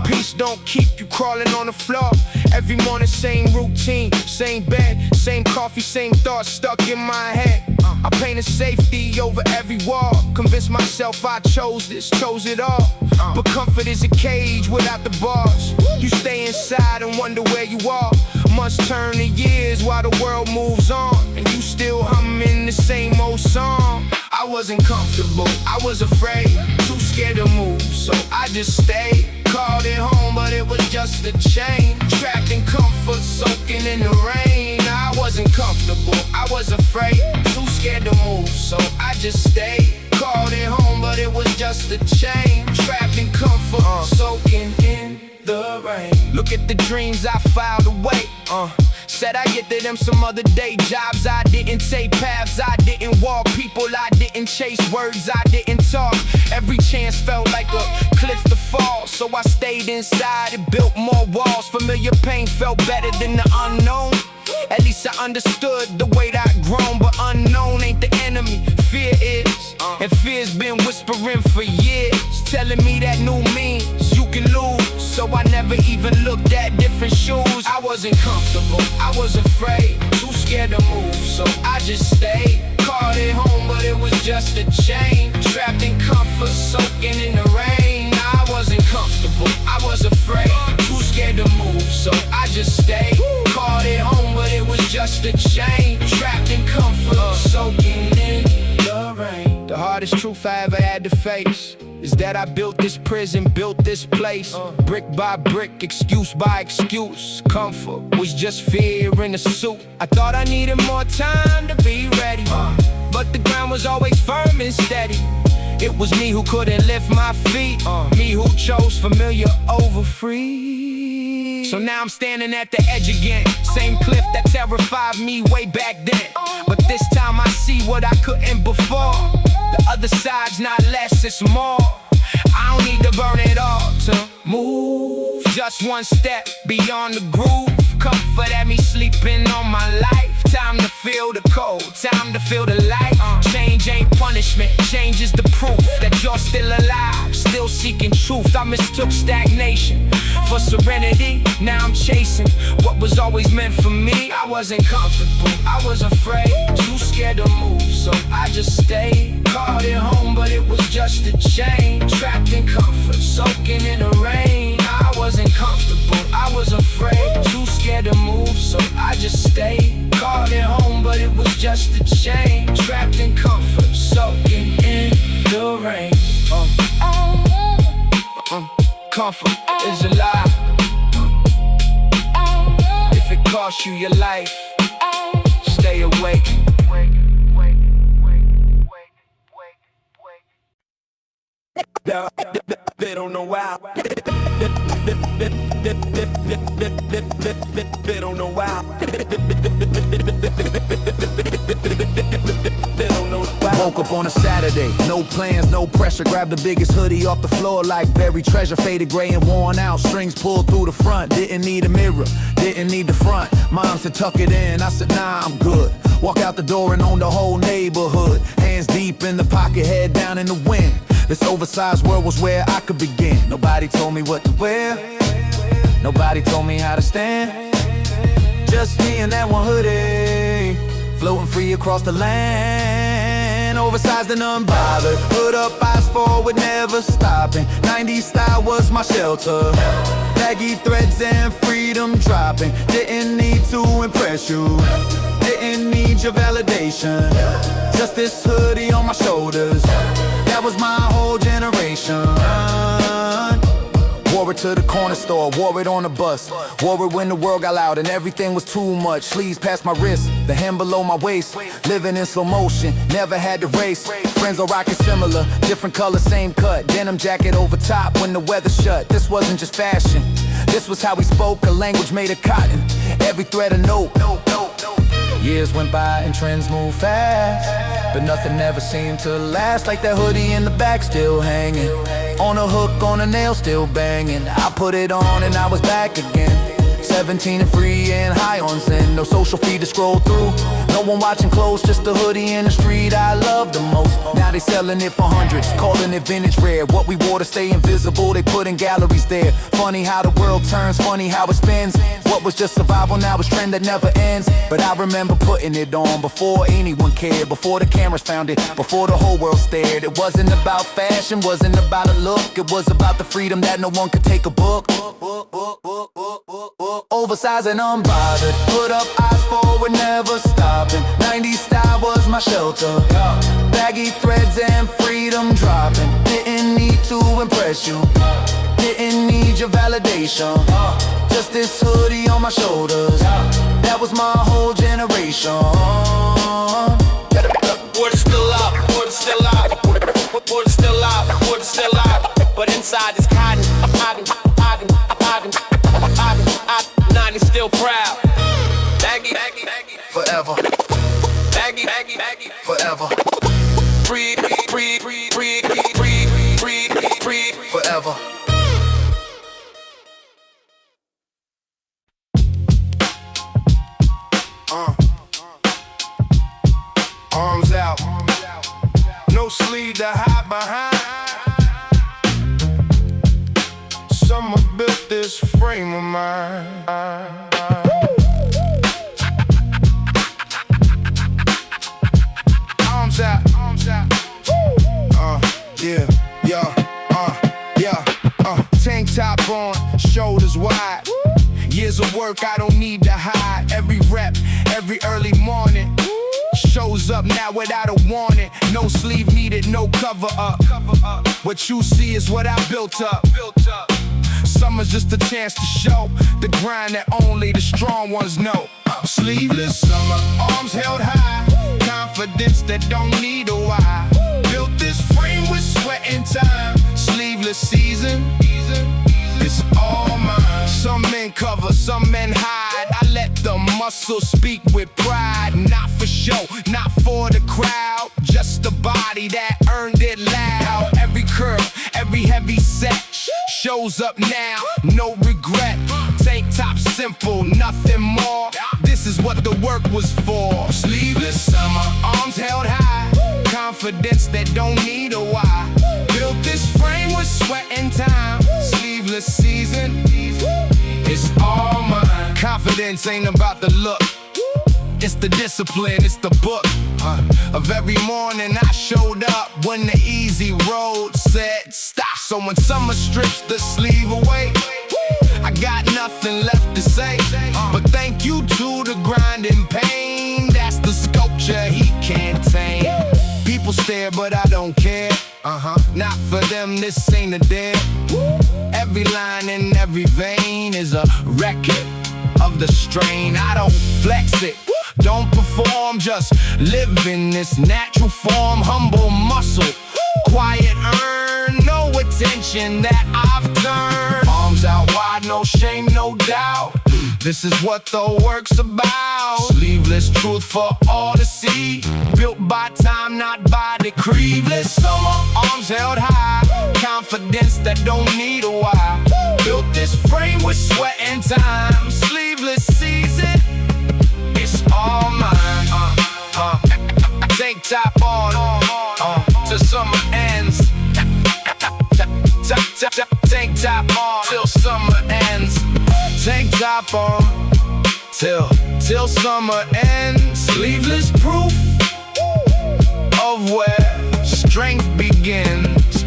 Peace don't keep you crawling on the floor. Every morning, same routine, same bed, same coffee, same thoughts stuck in my head. I painted safety over every wall. Convinced myself I chose this, chose it all. But comfort is a cage without the bars. You stay inside and wonder where you are. Months turn to years while the world moves on, and you still humming the same old song. I wasn't comfortable, I was afraid, too scared to move, so I just stayed. Called it home, but it was just a chain. Trapped in comfort, soaking in the rain. I wasn't comfortable, I was afraid, too scared to move, so I just stayed. Called it home, but it was just a chain. Trapped in comfort, soaking in the rain. Look at the dreams I filed away. Said I get to them some other day. Jobs I didn't take, paths I didn't walk, people I didn't chase, words I didn't talk. Every chance felt like a cliff to fall, so I stayed inside and built more walls. Familiar pain felt better than the unknown. At least I understood the weight I'd grown, but unknown ain't the enemy, fear is. And fear's been whispering for years, telling me that new means you can lose. So I never even looked at different shoes. I wasn't comfortable, I was afraid, too scared to move, so I just stayed. Called it home, but it was just a chain. Trapped in comfort, soaking in the rain. I wasn't comfortable, I was afraid, too scared to move, so I just stayed. Called it home, but it was just a chain. Trapped in comfort, soaking in the rain. The hardest truth I ever had to face is that I built this prison, built this place. Brick by brick, excuse by excuse. Comfort was just fear in a suit. I thought I needed more time to be ready, but the ground was always firm and steady. It was me who couldn't lift my feet, me who chose familiar over free. So now I'm standing at the edge again. Same cliff that terrified me way back then, but this time I see what I couldn't before. The other side's not less, it's more. I don't need to burn it all to move. Just one step beyond the groove. Comfort at me sleeping on my life. Time to feel the cold, time to feel the light. Change ain't punishment, change is the proof that you're still alive, still seeking truth. I mistook stagnation for serenity. Now I'm chasing what was always meant for me. I wasn't comfortable, I was afraid, too scared to move, so I just stayed. Called it home, but it was just a chain. Trapped in comfort, soaking in the rain. I wasn't comfortable, I was afraid. Too scared to move, so I just stayed. Called it home, but it was just a chain. Trapped in comfort, soaking in the rain. Comfort is a lie. If it costs you your life, stay awake. They don't know why. They don't know why. Woke up on a Saturday, no plans, no pressure. Grabbed the biggest hoodie off the floor like buried treasure. Faded gray and worn out, strings pulled through the front. Didn't need a mirror, didn't need the front. Mom said tuck it in, I said nah, I'm good. Walk out the door and own the whole neighborhood. Hands deep in the pocket, head down in the wind. This oversized world was where I could begin. Nobody told me what to wear, nobody told me how to stand. Just me and that one hoodie, floating free across the land. Oversized and unbothered, hood up, eyes forward, never stopping. 90s style was my shelter. Baggy threads and freedom dropping. Didn't need to impress you, didn't need your validation. Just this hoodie on my shoulders, that was my whole generation. Wore it to the corner store, wore it on the bus. Wore it when the world got loud and everything was too much. Sleeves past my wrist, the hem below my waist. Living in slow motion, never had to race. Friends are rocking similar, different color, same cut. Denim jacket over top when the weather shut. This wasn't just fashion, this was how we spoke, a language made of cotton. Every thread a note. Years went by and trends moved fast, but nothing ever seemed to last. Like that hoodie in the back still hanging, on a hook, on a nail still banging. I put it on and I was back again. 17 and free and high on sin. No social feed to scroll through, no one watching close, just the hoodie in the street I love the most. Now they selling it for hundreds, calling it vintage rare. What we wore to stay invisible, they put in galleries there. Funny how the world turns, funny how it spins. What was just survival now is trend that never ends. But I remember putting it on before anyone cared, before the cameras found it, before the whole world stared. It wasn't about fashion, wasn't about a look, it was about the freedom that no one could take a book. Oversized and unbothered, hood up, eyes forward, never stopping. 90s style was my shelter. Baggy threads and freedom dropping. Didn't need to impress you, didn't need your validation. Just this hoodie on my shoulders, that was my whole generation. Word is still out, word is still out, word is still out, word is still out. But inside is cotton, cotton, cotton, cotton, cotton, cotton. 90's still proud. Baggy, baggy, baggy, Forever, baggy, baggy, baggy, forever, breathe, breathe, breathe, breathe, breathe, breathe, breathe, forever. Arms out, no sleeve to hide behind. Someone built this frame of mine. Arms out, yeah, tank top on, shoulders wide. Years of work I don't need to hide. Every rep, every early morning, shows up now without a warning. No sleeve needed, no cover up. What you see is what I built up. Summer's just a chance to show the grind that only the strong ones know. Sleeveless summer, arms held high, confidence that don't need a why. Built this frame with sweat and time. Sleeveless season, it's all mine. Some men cover, some men hide. I let the muscle speak with pride. Not for show, not for the crowd, just the body that earned it loud. Every curl, every heavy set shows up now, no regret. Tank top simple, nothing more. This is what the work was for. Sleeveless summer, arms held high, confidence that don't need a why. Built this frame with sweat and time. Sleeveless season, it's all mine. Confidence ain't about the look, it's the discipline, it's the book. A every morning I showed up when the easy road said stop. So when summer strips the sleeve away, I got nothing left to say, but thank you to the grinding pain. That's the sculpture he can't tame. People stare but I don't care. Not for them, this ain't a dare. Every line in every vein is a record of the strain. I don't flex it, don't perform, just live in this natural form. Humble muscle, quiet earn, no attention that I've turned. Arms out wide, no shame, no doubt. This is what the work's about. Sleeveless truth for all to see. Built by time, not by decree. Summer, arms held high. Confidence that don't need a why. Built this frame with sweat and time. Sleeveless season, it's all mine. Tank top on, till summer ends. Tank top on, till summer ends. Tank top on, till summer ends. Sleeveless proof of where strength begins.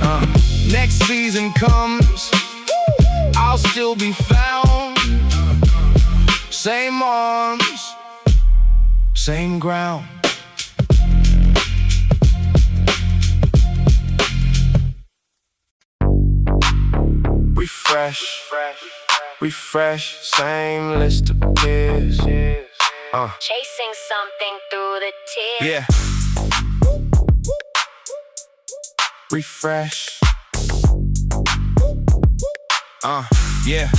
Next season comes, I'll still be found. Same arms, same ground. Refresh, same list of peers. Chasing something through the tears. Yeah. Refresh. Yeah.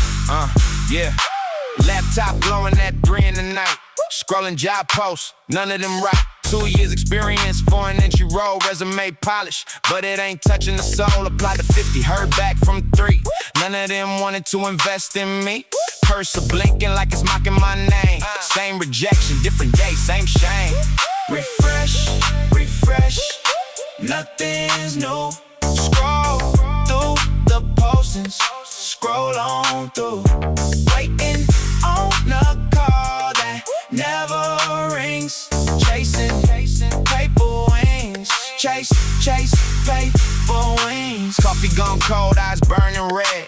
Laptop glowing at 3 in the night. Scrolling job posts, none of them right. 2 years experience, foreign entry role, resume polish, but it ain't touching the soul. Apply to 50, heard back from 3. None of them wanted to invest in me. Cursor blinking like it's mocking my name. Same rejection, different day, same shame. Refresh, nothing's new. Scroll through the postings, scroll on through. Waiting on a call that never rings. Chasing paper wings. Chase paper wings. Coffee gone cold, eyes burning red.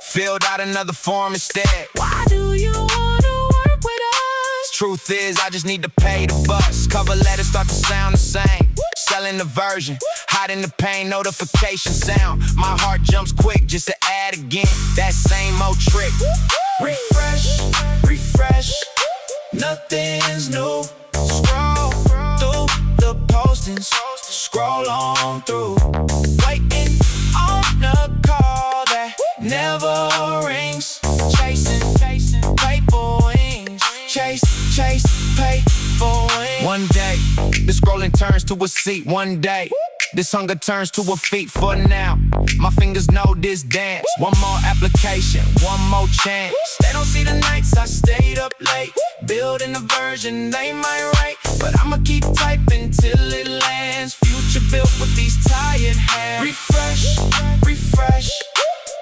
Filled out another form instead. Why do you wanna work with us? Truth is, I just need to pay the bus. Cover letters start to sound the same. Selling the version, hiding the pain, notification sound. My heart jumps quick just to add again. That same old trick. Refresh, nothing's new. Scroll through the postings, scroll on through. Waiting on a call that never rings. Chasing paper wings. Chase paper wings. One day, the scrolling turns to a seat. One day, this hunger turns to a feat. For now, my fingers know this dance. One more application, one more chance. They don't see the nights I stayed up late, building a version they might write. But I'ma keep typing till it lands. Future built with these tired hands. Refresh,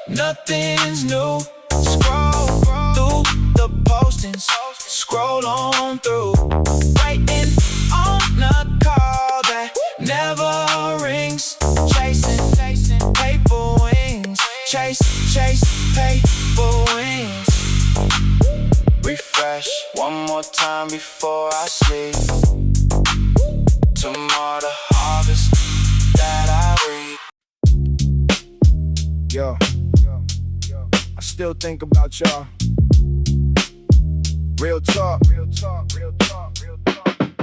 nothing's new. Scroll through the postings, scroll on through. Waiting on a call that never rings. Chasing paper wings. Chase paper wings. Refresh one more time before I sleep. Tomorrow the harvest that I reap. Yo, I still think about y'all. Real talk.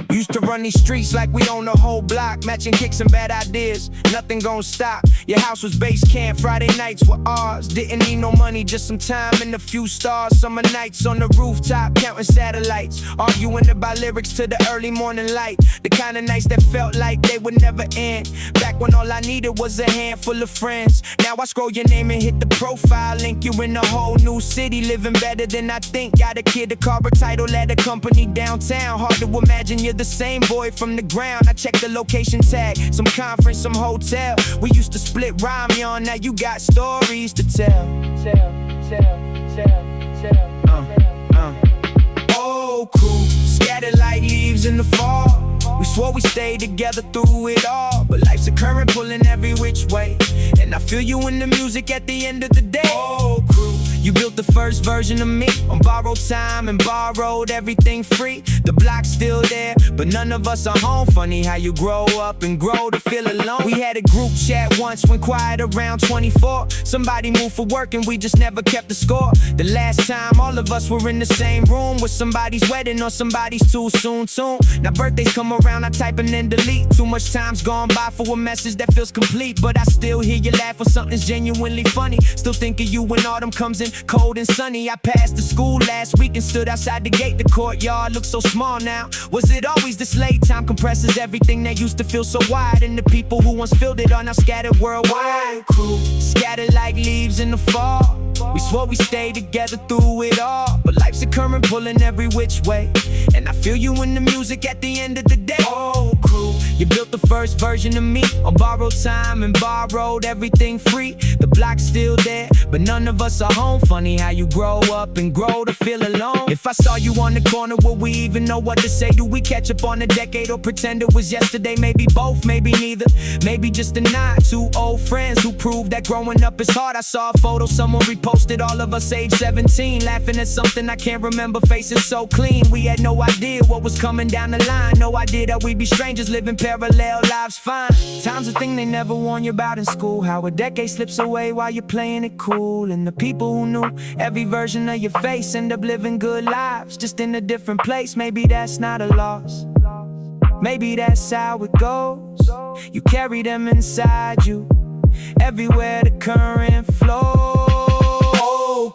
Used to run these streets like we own the whole block, matching kicks and bad ideas, nothing gon' stop. Your house was base camp, Friday nights were ours. Didn't need no money, just some time and a few stars. Summer nights on the rooftop, counting satellites, arguing about lyrics to the early morning light. The kind of nights that felt like they would never end. Back when all I needed was a handful of friends. Now I scroll your name and hit the profile link. You in a whole new city, living better than I think. Got a kid, a car, a title at a company downtown. Hard to imagine you're the same boy from the ground. I checked the location tag, some conference, some hotel. We used to split rhyme on, now you got stories to tell. Old crew, scattered like leaves in the fall. We swore we stayed together through it all, but life's a current pulling every which way. And I feel you in the music at the end of the day. Oh, crew, you built the first version of me on borrowed time and borrowed everything free. The block's still there, but none of us are home. Funny how you grow up and grow to feel alone. We had a group chat once, went quiet around 24. Somebody moved for work and we just never kept the score. The last time all of us were in the same room was somebody's wedding or somebody's too soon tune. Now birthdays come around, I type and then delete. Too much time's gone by for a message that feels complete, but I still hear you laugh when something's genuinely funny. Still think of you when autumn comes in cold and sunny. I passed the school last week and stood outside the gate. The courtyard looks so small now. Was it always this late? Time compresses everything that used to feel so wide, and the people who once filled it are now scattered worldwide. Crew, scattered like leaves in the fall. We swore we stayed together through it all, but life's a current pulling every which way. And I feel you in the music at the end of the day. Oh, crew, you built the first version of me on borrowed time and borrowed everything free. The block's still there, but none of us are home. Funny how you grow up and grow to feel alone. If I saw you on the corner, would we even know what to say? Do we catch up on a decade or pretend it was yesterday? Maybe both, maybe neither. Maybe just a nod. Two old friends who proved that growing up is hard. I saw a photo someone reposted, all of us age 17, laughing at something I can't remember, faces so clean. We had no idea what was coming down the line, no idea that we'd be strangers living parallel lives fine. Time's a thing they never warn you about in school, how a decade slips away while you're playing it cool. And the people who knew every version of your face end up living good lives, just in a different place. Maybe that's not a loss, maybe that's how it goes. You carry them inside you, everywhere the current flows.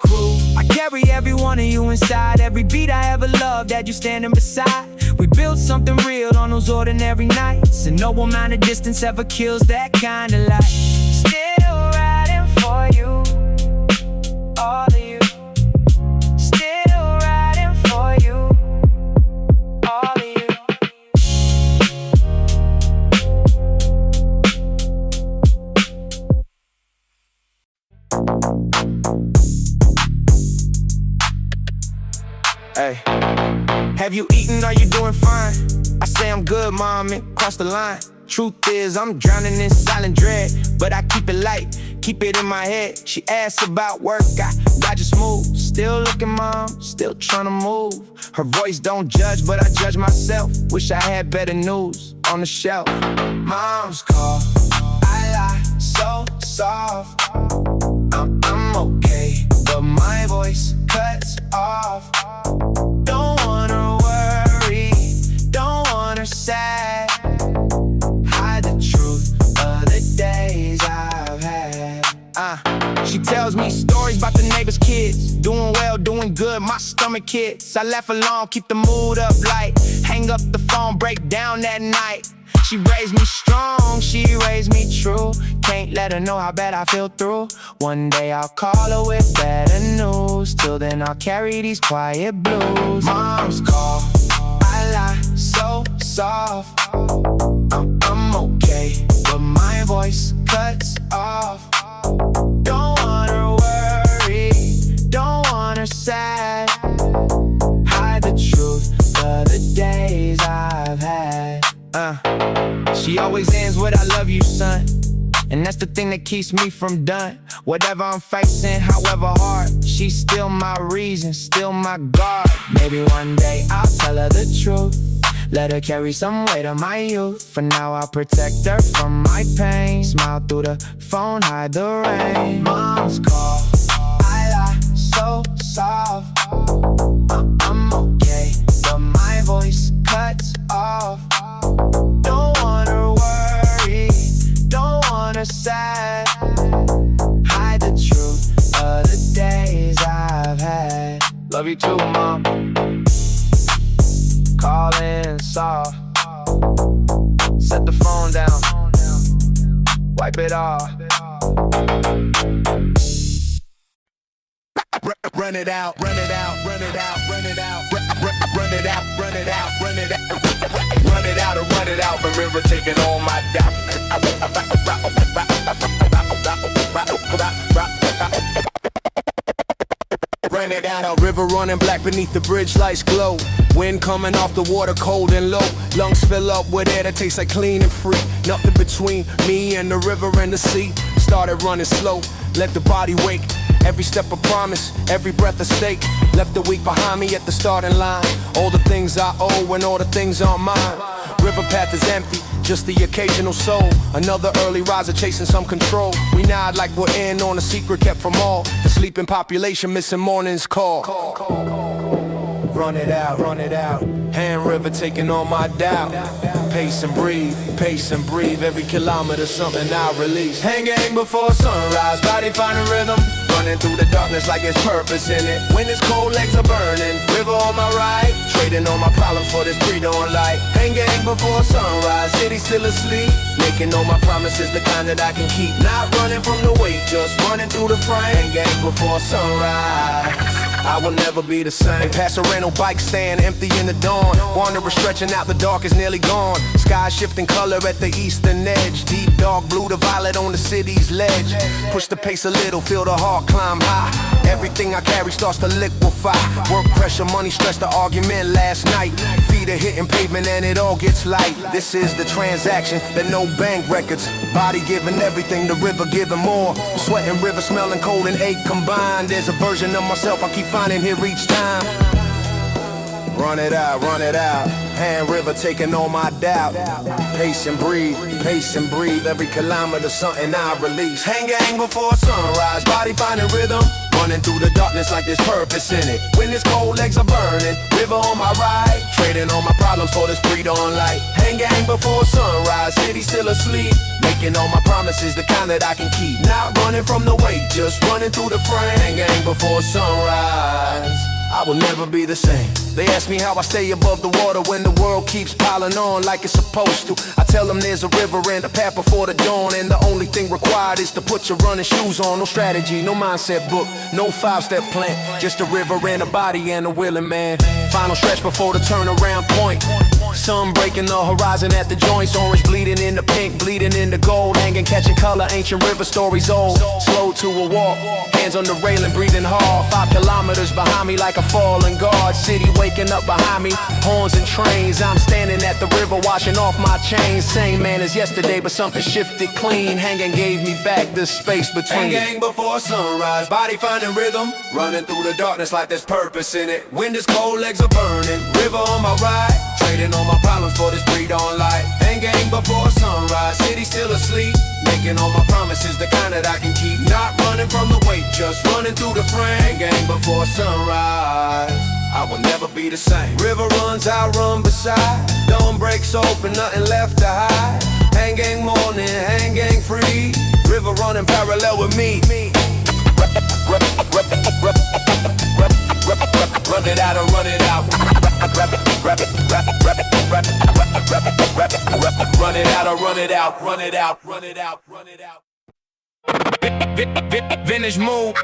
Crew, I carry every one of you inside, every beat I ever loved that you standing beside. We built something real on those ordinary nights, and no amount of distance ever kills that kind of light. Still riding for you, all of you. Still riding for you, all of you. Hey, have you eaten? Are you doing fine? I say I'm good, mom, and cross the line. Truth is, I'm drowning in silent dread, but I keep it light, keep it in my head. She asks about work, I just move. Still looking, mom, still trying to move. Her voice don't judge, but I judge myself. Wish I had better news on the shelf. Mom's call, I lie, so soft. I'm okay, but my voice cuts off. Don't want her worried, don't want her sad. Hide the truth of the days I've had. She tells me stories about the neighbor's kids, doing well, doing good, my stomach hits. I laugh along, keep the mood up light, hang up the phone, break down that night. She raised me strong, she raised me true. Can't let her know how bad I feel through. One day I'll call her with better news. Till then I'll carry these quiet blues. Mom's call, I lie, so soft. I'm okay, but my voice cuts off. Don't want her worried, don't want her sad. Hide the truth of the days I've had. She always ends with I love you, son. And that's the thing that keeps me from done. Whatever I'm facing, however hard, she's still my reason, still my guard. Maybe one day I'll tell her the truth, let her carry some weight of my youth. For now I'll protect her from my pain, smile through the phone, hide the rain. Mom's call, I lie, so soft. I'm okay, but my voice cuts off. Don't want her worried, don't want her sad. Hide the truth of the days I've had. Love you too, mom. Calling soft. Set the phone down, wipe it off. Run it out, run it out, run it out, run it out, run it out, run it out, run it out, run it out, run it out. Remember taking all my doubt. Run it out. River running black beneath the bridge, lights glow. Wind coming off the water, cold and low. Lungs fill up with air that tastes like clean and free. Nothing between me and the river and the sea. Started running slow, let the body wake. Every step a promise, every breath a stake. Left the week behind me at the starting line. All the things I owe and all the things aren't mine. River path is empty, just the occasional soul. Another early riser chasing some control. We nod like we're in on a secret kept from all. The sleeping population missing morning's call. Run it out, run it out. Hand river taking on my doubt. Pace and breathe, pace and breathe. Every kilometer something I release. Hang before sunrise, body finding rhythm. Running through the darkness like there's purpose in it. When it's cold, legs are burning. River on my right, trading all my problems for this pre-dawn light. Hang before sunrise, city still asleep. Making all my promises, the kind that I can keep. Not running from the weight, just running through the frame. Hang before sunrise, I will never be the same. Past a rental bike stand, empty in the dawn. Wanderer stretching out, the dark is nearly gone. Sky shifting color at the eastern edge. Deep dark blue to violet on the city's ledge. Push the pace a little, feel the heart climb high. Everything I carry starts to liquefy. Work pressure, money stress, the argument last night. Feet are hitting pavement and it all gets light. This is the transaction, that no bank records. Body giving everything, the river giving more. Sweating river smelling cold and ache combined. There's a version of myself I keep finding here each time. Run it out, run it out. Hand river taking all my doubt. Pace and breathe, pace and breathe. Every kilometer something I release. Hang before sunrise, body finding rhythm. Running through the darkness like there's purpose in it. When it's cold, legs are burning. River on my right, trading all my problems for this pre-dawn light. Hang before sunrise, city still asleep. Making all my promises, the kind that I can keep. Not running from the weight, just running through the frame. Hang before sunrise, I will never be the same. They ask me how I stay above the water when the world keeps piling on like it's supposed to. I tell them there's a river and a path before the dawn, and the only thing required is to put your running shoes on. No strategy, no mindset book, no 5-step plan. Just a river and a body and a willing man. Final stretch before the turnaround point. Sun breaking the horizon at the joints. Orange bleeding into pink, bleeding into gold. Hanging, catching color, ancient river stories old. Slow to a walk, hands on the railing, breathing hard. 5 kilometers behind me like a fallen guard. City waking up behind me, horns and trains. I'm standing at the river washing off my chains. Same man as yesterday, but something shifted clean. Hanging gave me back the space between. Hanging before sunrise, body finding rhythm. Running through the darkness like there's purpose in it. Wind is cold, legs are burning. River on my right, trading all my problems for this pre-dawn light. Hanging before sunrise, city still asleep. Making all my promises, the kind that I can keep. Not running from the weight, just running through the frame. Hanging before sunrise, I will never be the same. River runs, I run beside. Dawn breaks open, nothing left to hide. Hanging morning, hanging free. River running parallel with me. Run it out and run it out. Run it out or run it out. Run it out, run it out, run it out. Vintage mood,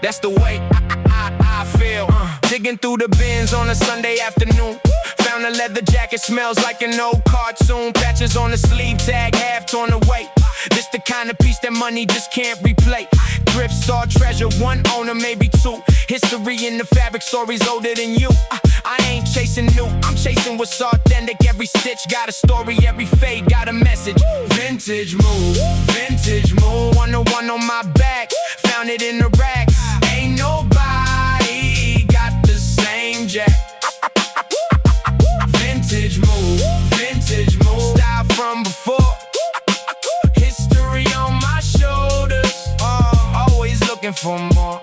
that's the way I feel. Digging through the bins on a Sunday afternoon. Found a leather jacket, smells like an old cartoon. Patches on the sleeve, tag half torn away. This the kind of piece that money just can't replay. Thrift store treasure, one owner, maybe two. History in the fabric, stories older than you. I ain't chasing new, I'm chasing what's authentic. Every stitch got a story, every fade got a message. Vintage move, one to one on my back. Found it in the racks. Ain't nobody got the same jack. Vintage move, style from before. History on my shoulders. Always looking for more.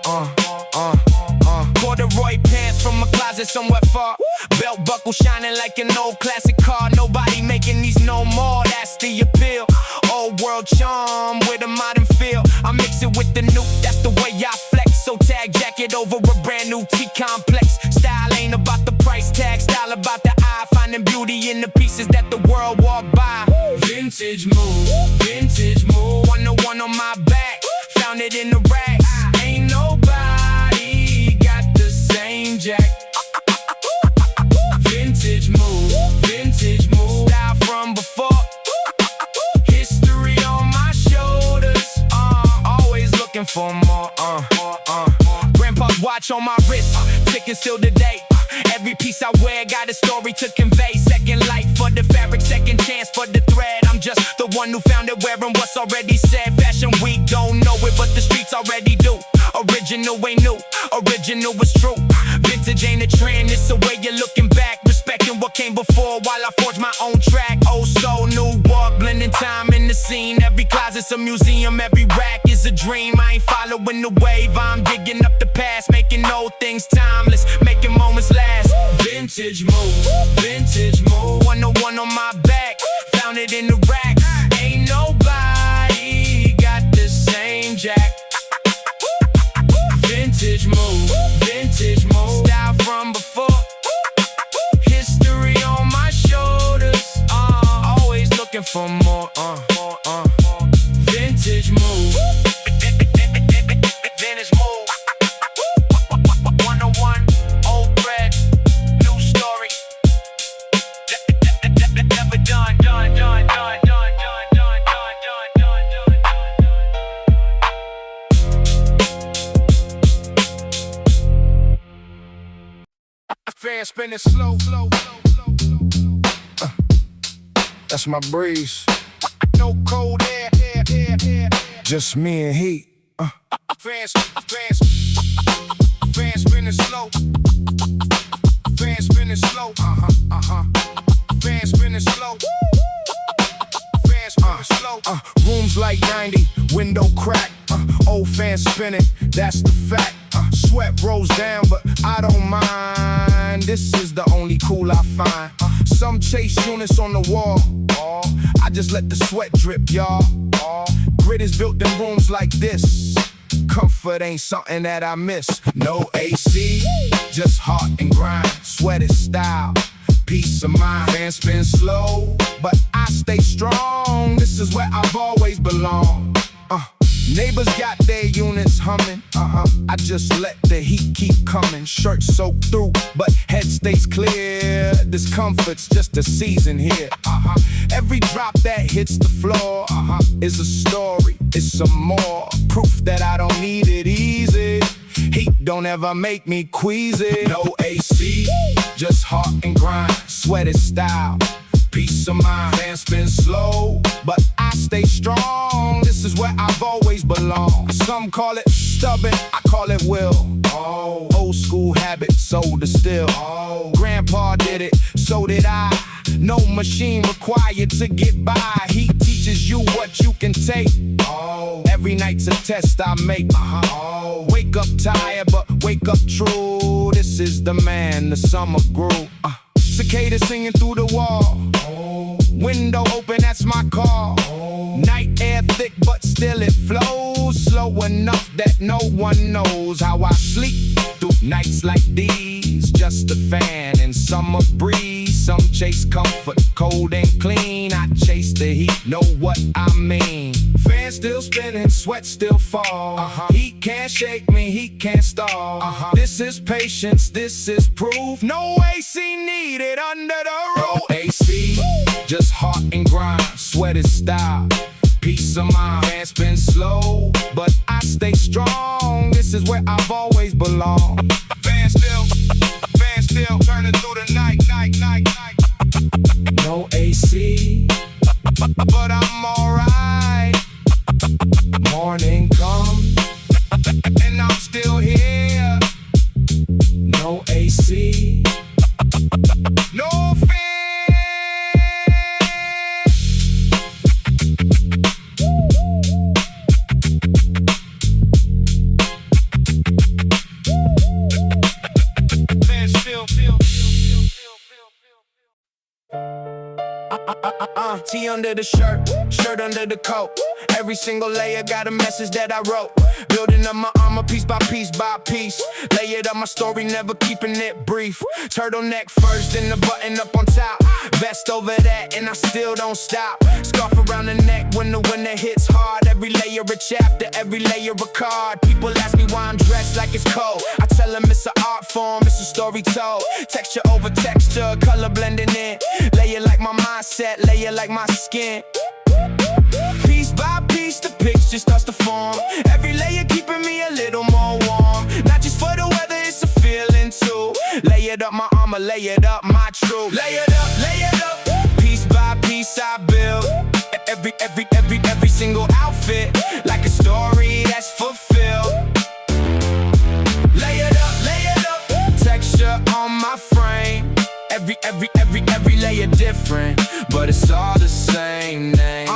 Corduroy pants from a closet somewhere far. Belt buckle shining like an old classic car. Nobody making these no more, that's the appeal. Old world charm with a modern feel. I mix it with the new, that's the way I flex. So tag jacket over a brand new T-complex. Style ain't about the price tag, style about the eye. Finding beauty in the pieces that the world walk by. Vintage move, one to one on my back. Found it in the racks. Ain't nobody got the same jack. Vintage move, style from before. History on my shoulders. Always looking for more. Grandpa's watch on my wrist. and still today. Every piece I wear got a story to convey. Second life for the fabric, second chance for the thread. I'm just the one who found it wearing what's already said. Fashion week don't know it, but the streets already do. Original ain't new, original is true. Vintage ain't a trend, it's the way you're looking back. Respecting what came before while I forge my own track. Old soul, new walk, blending time in the scene. Every closet's a museum, every rack is a dream. I ain't following the wave, I'm digging up the past. Making old things timeless, making moments last. Vintage move, vintage move. 101 on my back, found it in the rack. Ain't nobody got the same jack. Vintage move, vintage move. Style from before, history on my shoulders. Always looking for more. Vintage move, vintage move. 101, old bread, new story. Never done, done, done, done, done, done, done, done, done, done, Fan spinning slow, slow, slow, slow, slow. That's my breeze. No cold air, air, air, air. Just me and heat. Fans spinning slow. Fans spinning slow. Fans spinning slow. Fans spinning slow. Rooms like 90, window crack. Old fan spinning, that's the fact. Sweat rolls down, but I don't mind. This is the only cool I find. Some chase units on the wall. I just let the sweat drip, y'all. Grit is built in rooms like this. Comfort ain't something that I miss. No AC, just heart and grind. Sweat is style, peace of mind. Fans spin slow, but I stay strong. This is where I've always belonged. Neighbors got their units humming. I just let the heat keep coming. Shirt soaked through, but head stays clear. Discomfort's just a season here. Every drop that hits the floor is a story. It's some more proof that I don't need it easy. Heat don't ever make me queasy. No AC, just heart and grind. Sweat is style, peace of mind. Fans spin slow, but I stay strong. This is where I've always belonged. Some call it stubborn, I call it will. Old school habit, so distilled. Grandpa did it, so did I. No machine required to get by. He teaches you what you can take. Every night's a test I make. Wake up tired, but wake up true. This is the man, the summer grew. Cicadas singing through the wall. Window open, that's my call. Night air thick, but still it flows. Slow enough that no one knows how I sleep through nights like these. Just a fan and summer breeze. Some chase comfort, cold and clean. I chase the heat, know what I mean. Fan still spinning, sweat still fall. He can't shake me, he can't stall. This is patience, this is proof. No AC needed under the roof. No AC, just heart and grind. Sweat is style, peace of mind. Fan spin slow, but I stay strong. This is where I've always belonged. Fan still turning through the night. No AC, but I'm alright. Morning comes, and I'm still here. No AC, no fan. Tee under the shirt, shirt under the coat. Every single layer got a message that I wrote. Building up my armor piece by piece by piece. Layered up my story, never keeping it brief. Turtleneck first, then the button up on top. Vest over that, and I still don't stop. Scarf around the neck when the winter hits hard. Every layer a chapter, every layer a card. People ask me why I'm dressed like it's cold. I tell them it's an art form, it's a story told. Texture over texture, color blending in. Layer like my mindset, layer like my skin. Piece by piece, the picture starts to form. Every layer keeping me a little more warm. Not just for the weather, it's a feeling too. up my armor, lay it up my truth. Lay it up. Piece by piece I build every single outfit like a story that's fulfilled. Lay it up. Texture on my frame. Every layer different, but it's all the same name.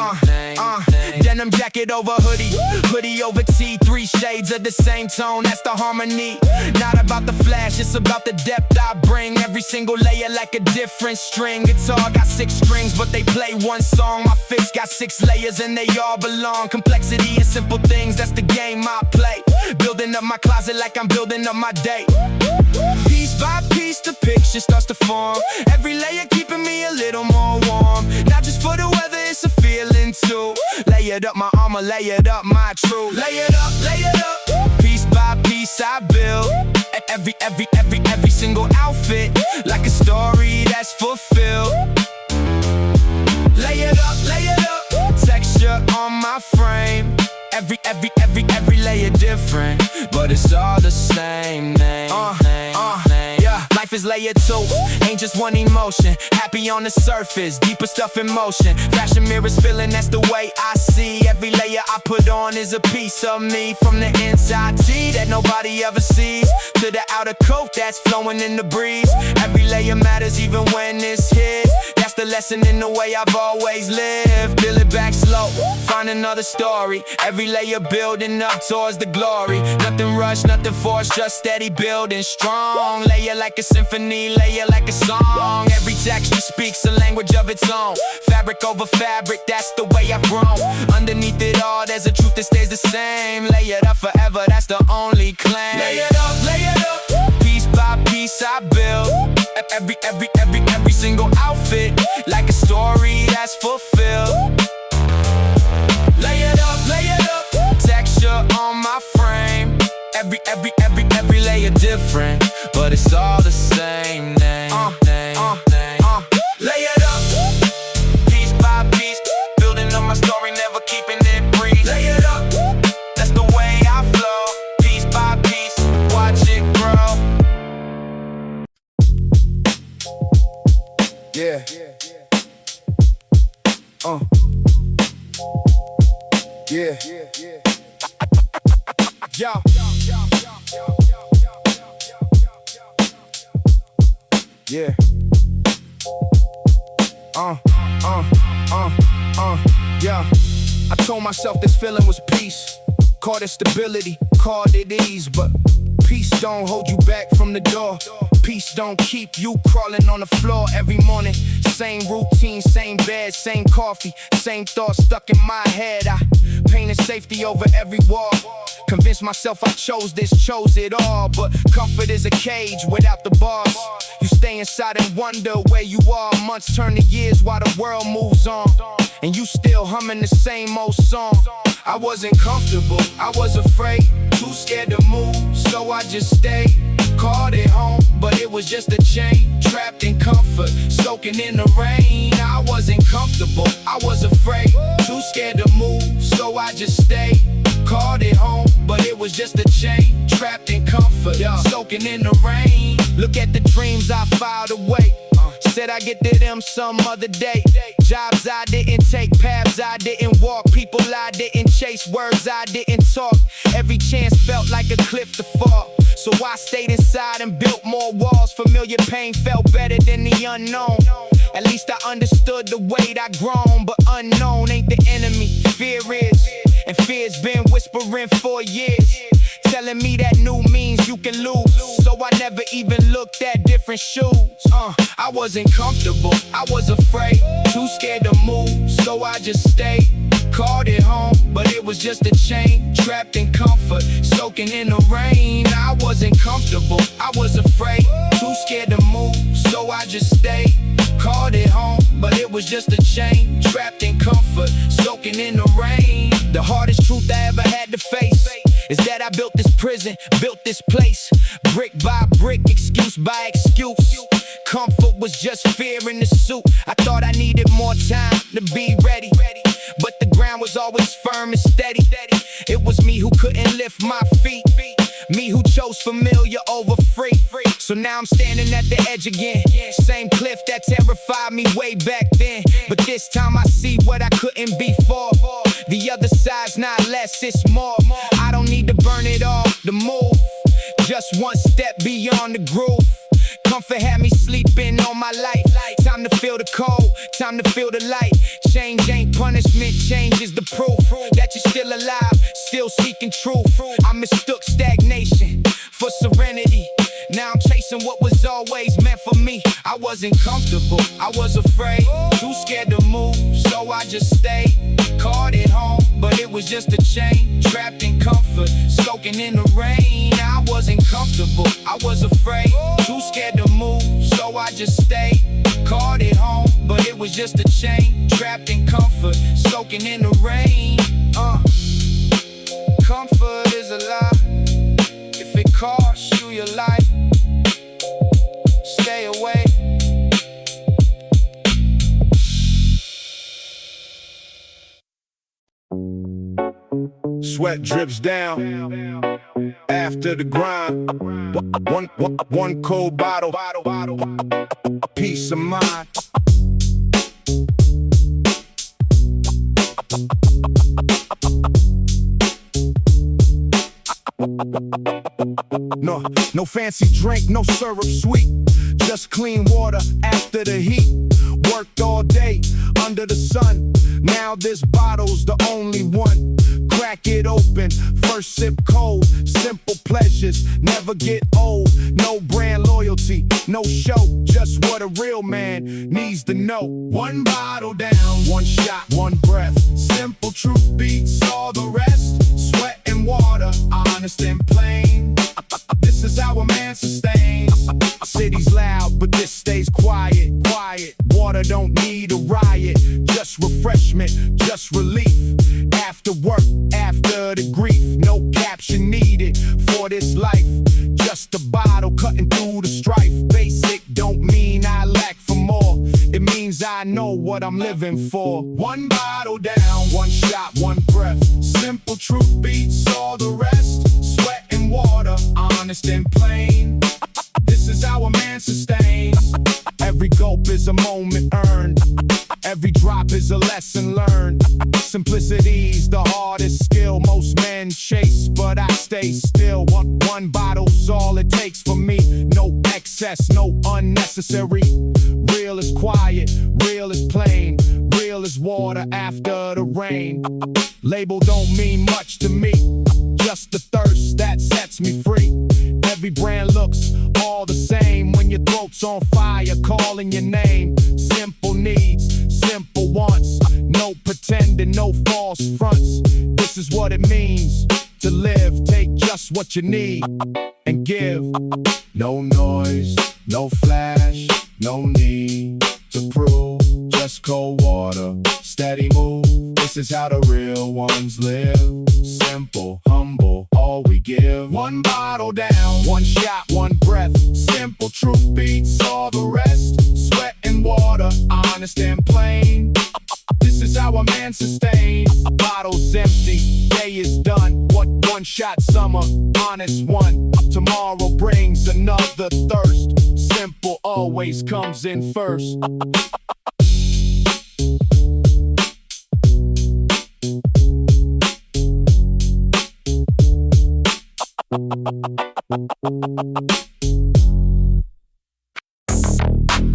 Denim jacket over hoodie over tee, 3 shades of the same tone, that's the harmony. Not about the flash, it's about the depth I bring. Every single layer like a different string. Guitar got 6 strings, but they play one song. My fist got 6 layers and they all belong. Complexity and simple things, that's the game I play. Building up my closet like I'm building up my day. Piece by piece the picture starts to form. Every layer keeping me a little more warm. Not just for the weather, it's a feeling too. Lay it up my armor, lay it up my truth. Lay it up. Piece by piece I build every single outfit like a story that's fulfilled. Lay it up. Texture on my frame. Every layer different, but it's all the same name. Yeah, life is layer 2, ain't just one emotion. Happy on the surface, deeper stuff in motion. Fashion mirrors feeling, that's the way I see. Every layer I put on is a piece of me. From the inside tee that nobody ever sees, to the outer coat that's flowing in the breeze. Every layer matters even when it's hid. That's the lesson in the way I've always lived. Peel it back slow, find another story. Every layer building up towards the glory. Nothing rushed, nothing forced, just steady building strong. Layer like a symphony, layer like a song. Every texture speaks a language of its own. Fabric over fabric, that's the way I've grown. Underneath it all, there's a truth that stays the same. Lay it up forever, that's the only claim. Lay it up. Piece by piece I build every single outfit like a story that's fulfilled. Lay it up. Texture on my frame. Every layer different, but it's all the same name. Lay it up. Piece by piece, building up my story, never keeping it brief. Lay it up. That's the way I flow. Piece by piece, watch it grow. Yeah. Yeah. Yo. Yeah. Yeah. I told myself this feeling was peace. Called it stability, called it ease. But peace don't hold you back from the door. Peace don't keep you crawling on the floor every morning. Same routine, same bed, same coffee, same thoughts stuck in my head. I painted safety over every wall. Convinced myself I chose this, chose it all. But comfort is a cage without the bars. You stay inside and wonder where you are. Months turn to years while the world moves on, and you still humming the same old song. I wasn't comfortable, I was afraid, too scared to move, so I just stayed. Called it home, but it was just a chain. Trapped in comfort, soaking in the rain. I wasn't comfortable, I was afraid, too scared to move, so I just stayed. Called it home, but it was just a chain. Trapped in comfort, soaking in the rain. Look at the dreams I filed away. Said I get to them some other day. Jobs I didn't take, paths I didn't walk, people I didn't chase, words I didn't talk. Every chance felt like a cliff to fall, so I stayed inside and built more walls. Familiar pain felt better than the unknown. At least I understood the weight I grown. But unknown ain't the enemy, fear is. And fear's been whispering for years, telling me that new means you can lose. So I never even looked at different shoes. I wasn't comfortable, I was afraid, too scared to move, so I just stayed. Called it home, but it was just a chain. Trapped in comfort, soaking in the rain. I wasn't comfortable, I was afraid, too scared to move, so I just stayed. Called it home, but it was just a chain. Trapped in comfort, soaking in the rain. The hardest truth I ever had to face is that I built this prison, built this place, brick by brick, excuse by excuse. Comfort was just fear in the suit. I thought I needed more time to be ready, but the ground was always firm and steady. It was me who couldn't lift my feet, me who chose familiar over free. So now I'm standing at the edge again. Same cliff that terrified me way back then. But this time I see what I couldn't before. The other side's not less, it's more. I don't need to burn it all to move. Just one step beyond the groove. Comfort had me sleeping all my life. Time to feel the cold, time to feel the light. Change ain't punishment, change is the proof that you're still alive, still seeking truth. I mistook stagnation for serenity. Now I'm chasing what was always meant for me. I wasn't comfortable, I was afraid, too scared to move, so I just stayed. Caught it home, but it was just a chain. Trapped in comfort, soaking in the rain. I wasn't comfortable, I was afraid, too scared to move, so I just stayed. Caught it home, but it was just a chain. Trapped in comfort, soaking in the rain. Comfort is a lie. If it costs you your life, stay away. Sweat drips down after the grind. One cold bottle, peace of mind. No fancy drink, no syrup sweet. Just clean water after the heat. Worked all day under the sun. Now this bottle's the only one. Crack it open, first sip cold. Simple pleasures, never get old. No brand loyalty, no show. Just what a real man needs to know. One bottle down, one shot, one breath. Simple truth beats all the rest. Sweat and water, honest and plain. This is how a man sustains. City's loud, but this stays quiet. Water don't need a riot. Just refreshment, just relief. After work, after the grief. No caption needed for this life. Just a bottle cutting through the strife. Basic don't mean I lack for more. It means I know what I'm living for. One bottle down, one shot, one breath. Simple truth beats all the rest. Sweat and water, honest and plain. This is how a man sustains. Every gulp is a moment earned. Every drop is a lesson learned. Simplicity's the hardest skill most men chase, but I stay still. One bottle's all it takes for me. No excess, no unnecessary. Real is quiet, real is plain. Real is water after the rain. Label don't mean much to me. Just the thirst that sets me free. Every brand looks all the same. When your throat's on fire, calling your name. Simple needs, simple wants. No pretending, no false fronts. This is what it means to live. Take just what you need and give. No noise, no flash, no need to prove. Just cold water, steady move. This is how the real ones live. Simple, humble, all we give. One bottle down, one shot, one breath. Simple truth beats all the rest. Sweat and water, honest and plain. This is how a man sustains. A bottle's empty, day is done. What one shot summer, honest one. Tomorrow brings another thirst. Simple always comes in first.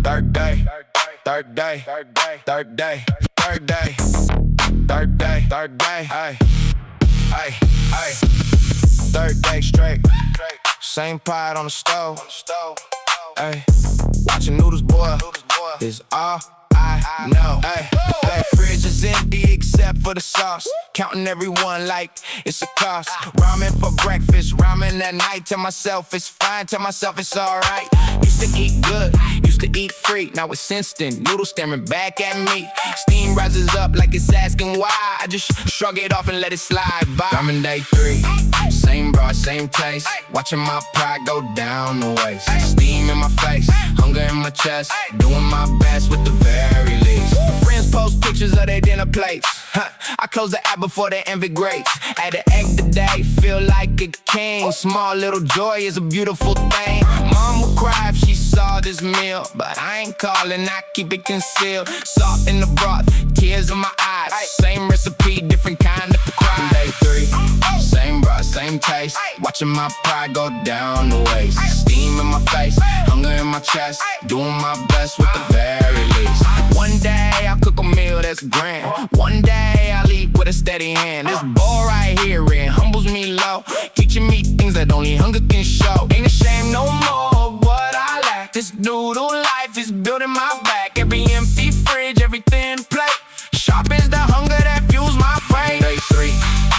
Third day, third day, third day, third day, third day, third day, ay, ay, ay. Third day straight, same pot on the stove, ay. Watching noodles boil is all I know, ay. Fridge is empty except for the sauce. Counting everyone like it's a cost. Ramen for breakfast, ramen at night. Tell myself it's fine, tell myself it's alright. Used to eat good, used to eat free. Now it's instant, noodles staring back at me. Steam rises up like it's asking why. I just shrug it off and let it slide by. Ramen Day 3, same broad, same taste. Watching my pride go down the waist. Steam in my face, hunger in my chest. Doing my best with the very least. Friends post pictures of their dinner plates. I close the app before the envy grates. At the egg today, feel like a king. Small little joy is a beautiful thing. Mom would cry if she saw this meal, but I ain't calling, I keep it concealed. Salt in the broth, tears in my eyes. Same recipe, different kind of cry. Day 3, same broth, same taste. Watching my pride go down the waist. Steam in my face, hunger in my chest. Doing my best with the very least. One day I'll cook a meal that's grand. One day I'll eat with a steady hand. This bowl right here, it humbles me low, teaching me things that only hunger can show. Ain't ashamed no more of what I lack. This noodle life is building my back. Every empty fridge, every thin plate, sharpens the hunger that fuels my faith. Day 3,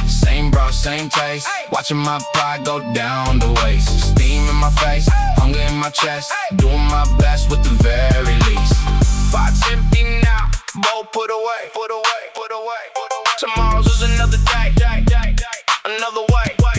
same broth, same taste. Watching my pride go down the waist. Steam in my face, hunger in my chest. Doing my best with the very least. Pot's empty now, bowl put away, put away, put away, put away. Tomorrow's is another day, another way, way.